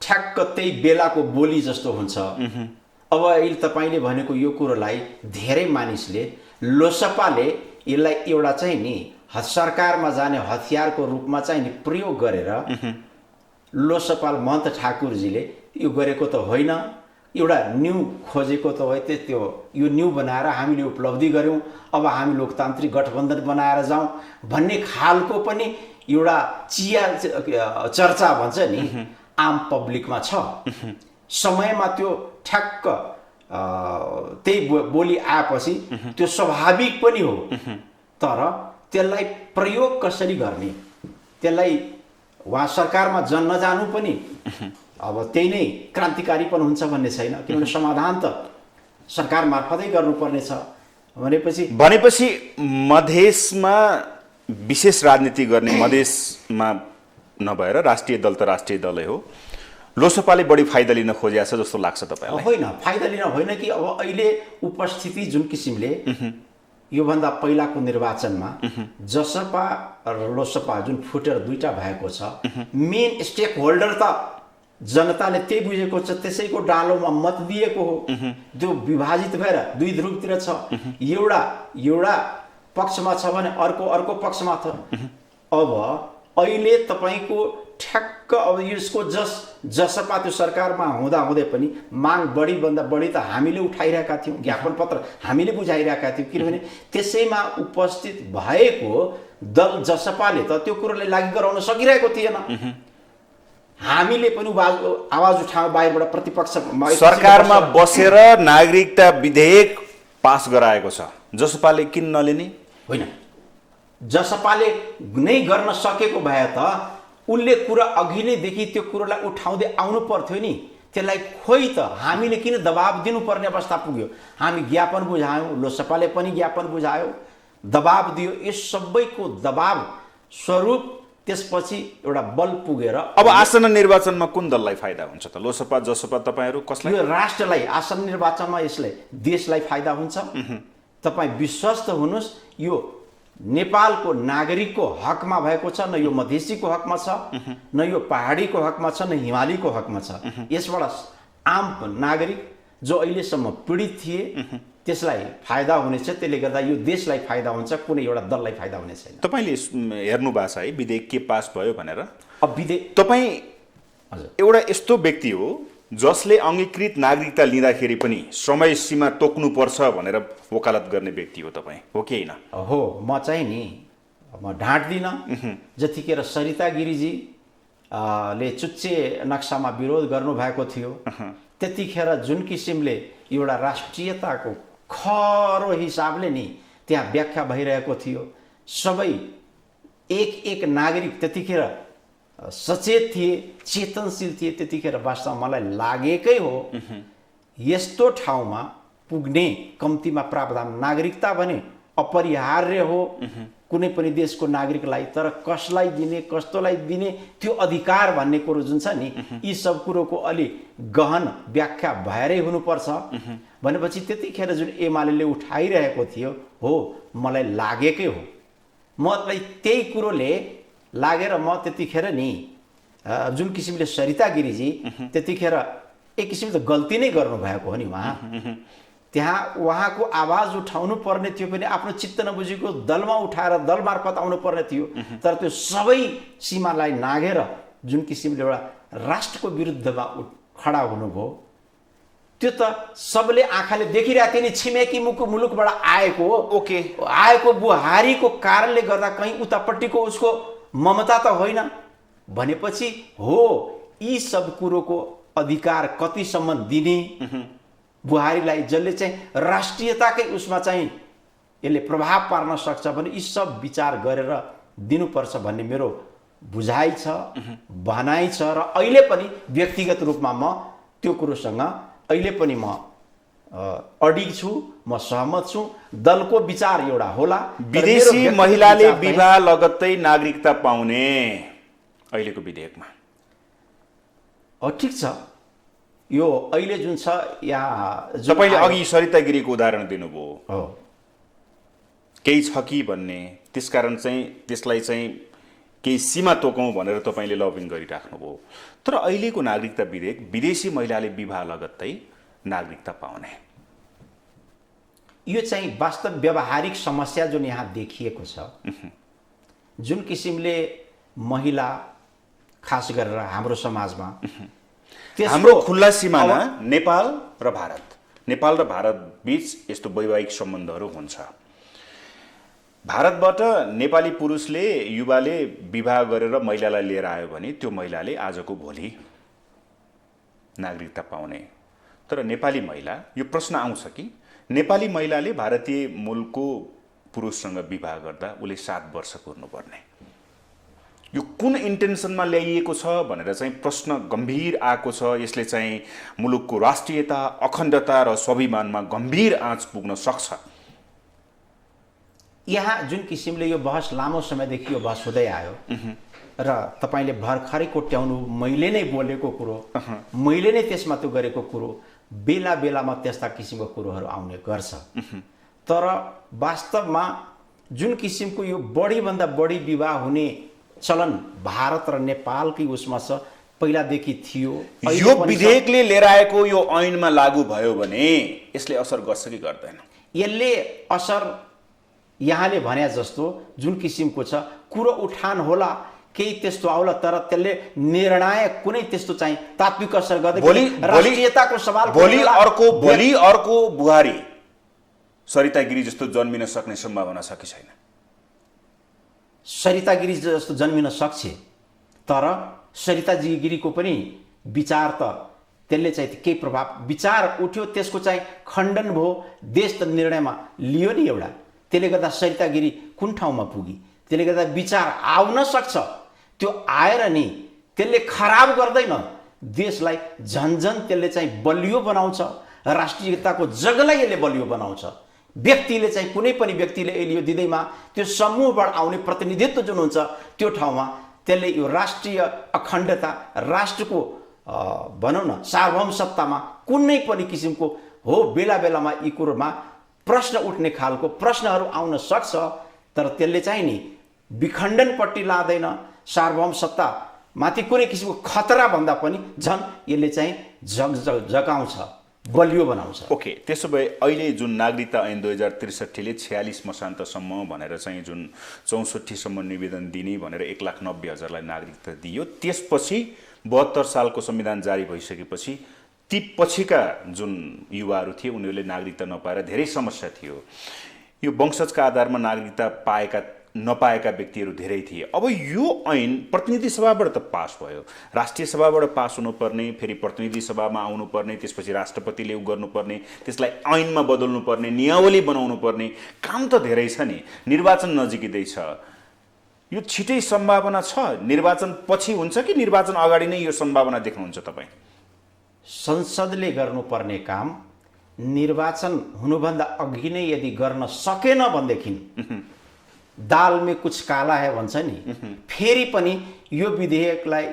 ठ्याक्क त्यही बेलाको बोली जस्तो हुन्छ। अब अहिले तपाईँले भनेको यो कुरोलाई धेरै मानिसले, लोसपाले यसलाई एउटा चाहिँ नि सरकारमा जाने हतियारको रूपमा चाहिँ नि प्रयोग गरेर लोसपाल महन्त ठाकुरजीले यो गरेको त होइन, एउटा न्यू खोजेको त हो। त्यो यो न्यू बनाएर हामीले उपलब्धि गऱ्यौँ, अब हामी लोकतान्त्रिक गठबन्धन बनाएर जाउँ भन्ने खालको पनि एउटा चर्चा भन्छ नि आम पब्लिकमा छ। समयमा त्यो ठ्याक्क त्यही बोली आएपछि त्यो स्वाभाविक पनि हो। तर त्यसलाई प्रयोग कसरी गर्ने, त्यसलाई उहाँ सरकारमा नजानु पनि अब त्यही नै क्रान्तिकारी पनि हुन्छ भन्ने छैन। किनभने समाधान त सरकार मार्फतै गर्नुपर्ने छ। भनेपछि मधेसमा विशेष राजनीति गर्ने, मधेसमा नभएर राष्ट्रिय दल त राष्ट्रिय दलै हो, लोसपाले बढी फाइदा लिन खोजेको छ जस्तो लाग्छ तपाईँलाई? होइन, फाइदा लिन होइन कि अब अहिले उपस्थिति जुन किसिमले योभन्दा पहिलाको निर्वाचनमा जसपा र लोसपा जुन फुटेर दुईटा भएको छ, मेन स्टेक होल्डर त जनताले त्यही बुझेको छ, त्यसैको डालोमा मत दिएको हो। त्यो विभाजित भएर दुई ध्रुवतिर छ। एउटा पक्षमा छ भने अर्को पक्षमा छ। अब अहिले तपाईँको ठ्याक्क अब यसको जसपा त्यो सरकारमा हुँदै पनि माग बढीभन्दा बढी त हामीले उठाइरहेका थियौँ, ज्ञापन पत्र हामीले बुझाइरहेका थियौँ। किनभने त्यसैमा उपस्थित भएको दल जसपाले त त्यो कुरोलाई लागू गराउन सकिरहेको थिएन। हामीले पनि आवाज उठाउँ, बाहिरबाट प्रतिपक्ष सरकारमा बसेर नागरिकता विधेयक पास गराएको छ। जसपाले किन नलिने? होइन, जसपाले नै गर्न सकेको भए त उनले कुरा अघि नैदेखि त्यो कुरोलाई उठाउँदै आउनु पर्थ्यो नि। त्यसलाई खोइ त हामीले किन दबाब दिनुपर्ने अवस्था पुग्यो? हामी ज्ञापन बुझायौँ, लोकसभाले पनि ज्ञापन बुझायो, दबाब दियो। यस सबैको दबाब स्वरूप त्यसपछि एउटा बल पुगेर अब आसन्न निर्वाचनमा कुन दललाई फाइदा हुन्छ त? लोकसभा जसपा तपाईहरू कसलाई? यो राष्ट्रलाई आसन्न निर्वाचनमा यसले देशलाई फाइदा हुन्छ। तपाईँ विश्वस्त हुनुहोस्, यो नेपालको नागरिकको हकमा भएको छ, न यो मधेसीको हकमा छ, न यो पहाडीको हकमा छ, न हिमालीको हकमा छ। यसबाट आम नागरिक जो अहिलेसम्म पीडित थिए त्यसलाई फाइदा हुनेछ। त्यसले गर्दा यो देशलाई फाइदा हुन्छ, कुनै एउटा दललाई फाइदा हुने छैन। तपाईँले हेर्नु भएको छ है विधेयक के पास भयो भनेर? अब विधेयक तपाईँ हजुर एउटा यस्तो व्यक्ति हो जसले अङ्गीकृत नागरिकता लिँदाखेरि पनि समय सीमा तोक्नुपर्छ भनेर वकालत गर्ने व्यक्ति हो तपाईँ, हो कि होइन? हो, म चाहिँ नि म ढाँट्दिनँ। जतिखेर सरिता गिरिजी ले चुच्चे नक्सामा विरोध गर्नुभएको थियो त्यतिखेर जुन किसिमले एउटा राष्ट्रियताको खरो हिसाबले नि त्यहाँ व्याख्या भइरहेको थियो, सबै एक नागरिक त्यतिखेर सचेत थिए, चेतनशील थिए। त्यतिखेर वास्तवमा मलाई लागेकै हो यस्तो ठाउँमा पुग्ने कम्तीमा प्रावधान नागरिकता भने अपरिहार्य हो कुनै पनि देशको नागरिकलाई, तर कसलाई दिने कस्तोलाई दिने त्यो अधिकार भन्ने कुरो जुन छ नि, यी सब कुरोको अलि गहन व्याख्या भएरै हुनुपर्छ भनेपछि त्यतिखेर जुन एमाले उठाइरहेको थियो हो मलाई लागेकै हो। मलाई त्यही कुरोले लागेर म त्यतिखेर नि जुन किसिमले सरिता गिरिजी त्यतिखेर एक किसिमले त गल्ती नै गर्नुभएको हो नि उहाँ। त्यहाँ उहाँको आवाज उठाउनु पर्ने थियो पनि आफ्नो चित्त नबुझेको दलमा उठाएर दल मार्फत आउनु पर्ने थियो, तर त्यो सबै सीमालाई नाघेर जुन किसिमले एउटा राष्ट्रको विरुद्धमा खडा हुनुभयो त्यो त सबले आँखाले देखिरहेको थियो नि। छिमेकी मुलुकबाट आएको आएको बुहारीको कारणले गर्दा कहीँ उतापट्टिको उसको ममता त होइन भनेपछि हो यी सब कुरोको अधिकार कतिसम्म दिने बुहारीलाई, जसले चाहिँ राष्ट्रियताकै उसमा चाहिँ यसले प्रभाव पार्न सक्छ भने यी सब विचार गरेर दिनुपर्छ भन्ने मेरो बुझाइ छ, भनाइ छ। र अहिले पनि व्यक्तिगत रूपमा म त्यो कुरोसँग अहिले पनि म अडिग छु, म सहमत छु। दलको विचार एउटा होला, विदेशी महिलाले विवाह लगत्तै नागरिकता पाउने अहिलेको विधेयकमा। ठिक छ, यो अहिले जुन छ यहाँ तपाईँले अघि सरिता गिरीको उदाहरण दिनुभयो, हो केही छ कि भन्ने, त्यसकारण चाहिँ त्यसलाई चाहिँ केही सीमा तोकौँ भनेर तपाईँले लबिङ गरिराख्नुभयो। तर अहिलेको नागरिकता विधेयक विदेशी महिलाले विवाह लगत्तै नागरिकता पाउने, यो चाहिँ वास्तव व्यावहारिक समस्या जुन यहाँ देखिएको छ, जुन किसिमले महिला खास गरेर हाम्रो समाजमा हाम्रो खुल्ला सिमाना नेपाल र भारत बीच यस्तो वैवाहिक सम्बन्धहरू हुन्छ। भारतबाट नेपाली पुरुषले युवाले विवाह गरेर महिलालाई लिएर आयो भने त्यो महिलाले आजको भोलि नागरिकता पाउने। तर नेपाली महिला, यो प्रश्न आउँछ कि नेपाली महिलाले भारतीय मूलको पुरुषसँग विवाह गर्दा उसले 7 वर्ष कुर्नुपर्ने, यो कुन इन्टेन्सनमा ल्याइएको छ भनेर चाहिँ प्रश्न गम्भीर आएको छ। यसले चाहिँ मुलुकको राष्ट्रियता, अखण्डता र स्वाभिमानमा गम्भीर आँच पुग्न सक्छ। यहाँ जुन किसिमले यो बहस लामो समयदेखि यो बहस हुँदै आयो र तपाईँले भर्खरै कोट्याउनु, मैले नै बोलेको कुरो, मैले नै त्यसमा त्यो गरेको कुरो, बेला बेलामा त्यस्ता किसिमको कुरोहरू आउने गर्छ। तर वास्तवमा जुन किसिमको यो बढीभन्दा बढी विवाह हुने चलन भारत र नेपालकै उसमा छ, पहिलादेखि थियो। यो विधेयकले लिएर आएको यो ऐनमा लागू भयो भने यसले असर गर्छ कि गर्दैन? यसले असर यहाँले भने जस्तो जुन किसिमको छ कुरो उठान होला, केही त्यस्तो आउला, तर त्यसले निर्णायक कुनै त्यस्तो चाहिँ तात्विक असर गर्दैन। राष्ट्रियताको सवाल भोलि अर्को बुहारी सरिता गिरी जस्तो जन्मिन सक्ने सम्भावना छ कि छैन? सरिता गिरी जस्तो जन्मिन सक्छ, तर सरिता गिरीको पनि विचार त त्यसले चाहिँ केही प्रभाव विचार उठ्यो, त्यसको चाहिँ खण्डन भयो, देश त निर्णयमा लियो नि एउटा। त्यसले गर्दा सरिता गिरी कुन ठाउँमा पुगी? त्यसले गर्दा विचार आउन सक्छ, त्यो आएर नि त्यसले खराब गर्दैन देशलाई, झन्झन त्यसले चाहिँ बलियो बनाउँछ, राष्ट्रियताको जगलाई यसले बलियो बनाउँछ। व्यक्तिले चाहिँ कुनै पनि व्यक्तिले एलियो दिँदैमा त्यो समूहबाट आउने प्रतिनिधित्व जुन हुन्छ त्यो ठाउँमा त्यसले यो राष्ट्रिय अखण्डता, राष्ट्रको भनौँ न सार्वभौम सत्तामा कुनै पनि किसिमको हो बेला बेलामा यी कुरोमा प्रश्न उठ्ने खालको प्रश्नहरू आउन सक्छ, तर त्यसले चाहिँ नि विखण्डनपट्टि लाँदैन, सार्वभौम सत्ता माथि कुनै किसिमको खतरा भन्दा पनि झन् यसले चाहिँ जगाउँछ, बलियो बनाउँछ। ओके, त्यसो भए अहिले जुन नागरिकता ऐन 2063ले 46 मसान्तसम्म भनेर चाहिँ जुन 64सम्म निवेदन दिने भनेर 1,90,000लाई नागरिकता दियो, त्यसपछि 72 सालको संविधान जारी भइसकेपछि ती पछिका जुन युवाहरू थिए उनीहरूले नागरिकता नपाएर धेरै समस्या थियो। यो वंशजका आधारमा नागरिकता नपाएका व्यक्तिहरू धेरै थिए। अब यो ऐन प्रतिनिधि सभाबाट त पास भयो, राष्ट्रिय सभाबाट पास हुनुपर्ने, फेरि प्रतिनिधि सभामा आउनुपर्ने, त्यसपछि राष्ट्रपतिले गर्नुपर्ने, त्यसलाई ऐनमा बदल्नुपर्ने, नियावली बनाउनु पर्ने काम त धेरै छ नि। निर्वाचन नजिकै छ, यो छिटै सम्भावना छ? निर्वाचन पछि हुन्छ कि निर्वाचन अगाडि नै यो सम्भावना देख्नुहुन्छ तपाईँ? संसदले गर्नुपर्ने काम निर्वाचन हुनुभन्दा अघि नै यदि गर्न सकेन भनेदेखि दाल में कुछ काला है भन्छ नि, फेरि पनि यो विधेयकलाई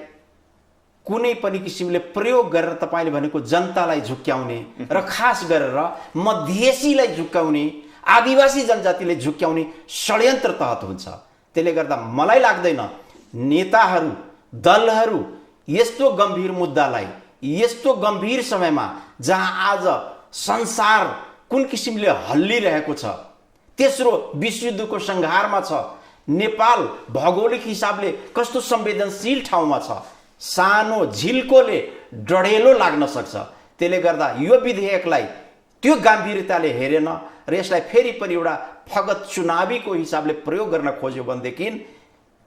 कुनै पनि किसिमले प्रयोग गरेर तपाईले भनेको जनतालाई झुक्क्याउने र खास गरेर मधेसीलाई झुक्क्याउने, आदिवासी जनजातिले झुक्क्याउने षड्यन्त्र तहत हुन्छ। त्यसले गर्दा मलाई लाग्दैन नेताहरू, दलहरू यस्तो गम्भीर मुद्दालाई यस्तो गम्भीर समयमा जहाँ आज संसार कुन किसिमले हल्लिरहेको छ, तेस्रो विश्वयुद्धको संघारमा छ, नेपाल भौगोलिक हिसाबले कस्तो संवेदनशील ठाउँमा छ, सानो झिल्कोले डढेलो लाग्न सक्छ। त्यसले गर्दा यो विधेयकलाई त्यो गम्भीरताले हेरेन र यसलाई फेरि पनि एउटा फगत चुनावीको हिसाबले प्रयोग गर्न खोज्यो भनेदेखि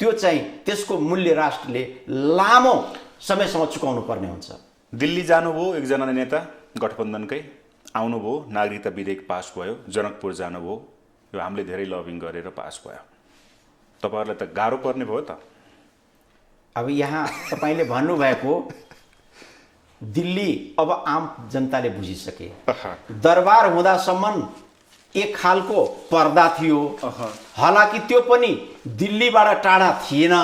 त्यो चाहिँ त्यसको मूल्य राष्ट्रले लामो समयसम्म चुकाउनु पर्ने हुन्छ। दिल्ली जानुभयो एकजना नेता गठबन्धनकै, आउनुभयो, नागरिकता विधेयक पास भयो, जनकपुर जानुभयो, यो हामीले धेरै लबिङ गरेर पास भयो। तपाईहरुलाई त गाह्रो पर्ने भयो त। अब यहाँ तपाईले भन्नुभएको दिल्ली अब आम जनताले बुझिसके। दरबार हुँदासम्म एक खालको पर्दा थियो, हालाकि त्यो पनि दिल्लीबाट टाढा थिएन,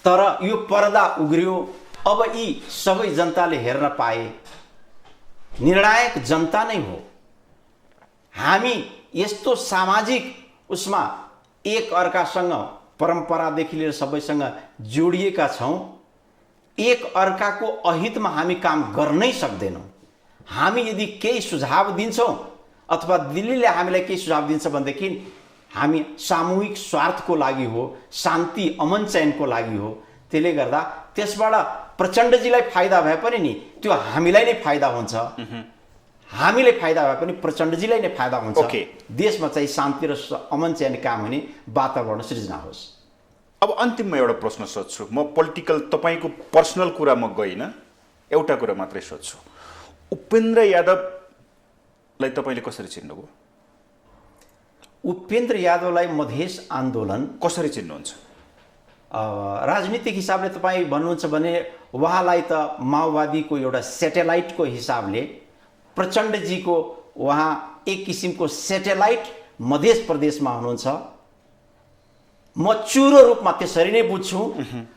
तर यो पर्दा उग्रियो। अब यी सबै जनताले हेर्न पाए। निर्णायक जनता नै हो। हामी यस्तो सामाजिक उसमा एक अर्कासँग परम्परादेखि लिएर सबैसँग जोडिएका छौँ, एक अर्काको अहितमा हामी काम गर्नै सक्दैनौँ। हामी यदि केही सुझाव दिन्छौँ अथवा दिल्लीले हामीलाई केही सुझाव दिन्छ भनेदेखि हामी सामूहिक स्वार्थको लागि हो, शान्ति अमन चयनको लागि हो। त्यसले गर्दा त्यसबाट प्रचण्डजीलाई फाइदा भए पनि नि त्यो हामीलाई नै फाइदा हुन्छ, हामीले फाइदा भए पनि प्रचण्डजीलाई नै फाइदा हुन्छ। देशमा चाहिँ शान्ति र अमन चयन काम हुने वातावरण सृजना होस्। अब अन्तिममा एउटा प्रश्न सोध्छु म, पोलिटिकल तपाईको पर्सनल कुरा म गइन, एउटा कुरा मात्रै सोध्छु। उपेन्द्र यादवलाई तपाईले कसरी चिन्नुभयो? उपेन्द्र यादवलाई मधेस आन्दोलन कसरी चिन्नुहुन्छ? राजनीतिक हिसाबले तपाईँ भन्नुहुन्छ भने उहाँलाई त माओवादीको एउटा सेटेलाइटको हिसाबले प्रचण्डजीको उहाँ एक किसिमको सेटेलाइट मध्य प्रदेशमा हुनुहुन्छ। म चुरो रूपमा त्यसरी नै बुझ्छु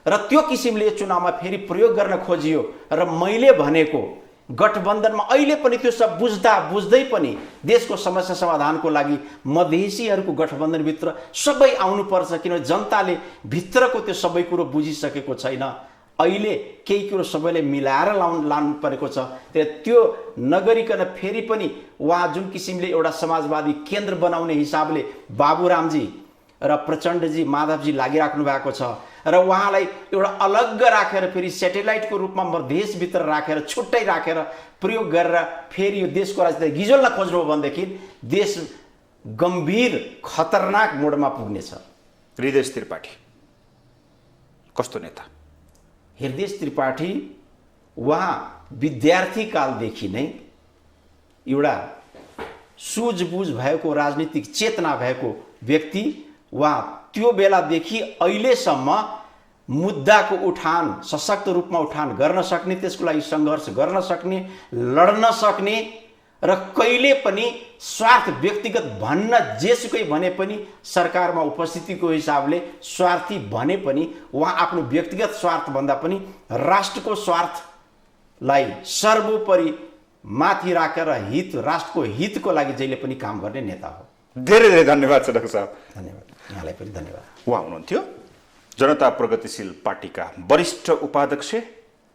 र त्यो किसिमले चुनावमा फेरि प्रयोग गर्न खोजियो र मैले भनेको गठबन्धनमा अहिले पनि त्यो सब बुझ्दा बुझ्दै पनि देशको समस्या समाधानको लागि मधेसीहरूको गठबन्धनभित्र सबै आउनुपर्छ, किनभने जनताले भित्रको त्यो सबै कुरो बुझिसकेको छैन। अहिले केही कुरो सबैले मिलाएर लानु परेको छ। त्यो नगरिकन फेरि पनि उहाँ जुन किसिमले एउटा समाजवादी केन्द्र बनाउने हिसाबले बाबुरामजी र प्रचण्डजी, माधवजी लागिराख्नु भएको छ र उहाँलाई एउटा अलग राखेर फेरि सेटेलाइटको रूपमा देशभित्र राखेर छुट्टै राखेर प्रयोग गरेर फेरि यो देशको राजनीति गिजोल्न खोज्नु हो भनेदेखि देश गम्भीर खतरनाक मोडमा पुग्नेछ। हृदय त्रिपाठी कस्तो नेता? हृदय त्रिपाठी उहाँ विद्यार्थी कालदेखि नै एउटा सुझबुझ भएको राजनीतिक चेतना भएको व्यक्ति, उहाँ त्यो बेलादेखि अहिलेसम्म मुद्दाको उठान सशक्त रूपमा उठान गर्न सक्ने, त्यसको लागि सङ्घर्ष गर्न सक्ने, लड्न सक्ने र कहिले पनि स्वार्थ व्यक्तिगत भन्न जेसुकै भने पनि सरकारमा उपस्थितिको हिसाबले स्वार्थी भने पनि उहाँ आफ्नो व्यक्तिगत स्वार्थभन्दा पनि राष्ट्रको स्वार्थलाई सर्वोपरि माथि राखेर राष्ट्रको हितको लागि जहिले पनि काम गर्ने नेता हो। धेरै धेरै धन्यवाद छ डाक्टर साहब। धन्यवाद, यहाँलाई पनि धन्यवाद। उहाँ हुनुहुन्थ्यो जनता प्रगतिशील पार्टीका वरिष्ठ उपाध्यक्ष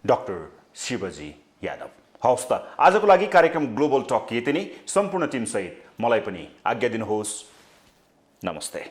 डाक्टर शिवजी यादव। हवस् त, आजको लागि कार्यक्रम ग्लोबल टक यति नै। सम्पूर्ण टिमसहित मलाई पनि आज्ञा दिनुहोस्। नमस्ते।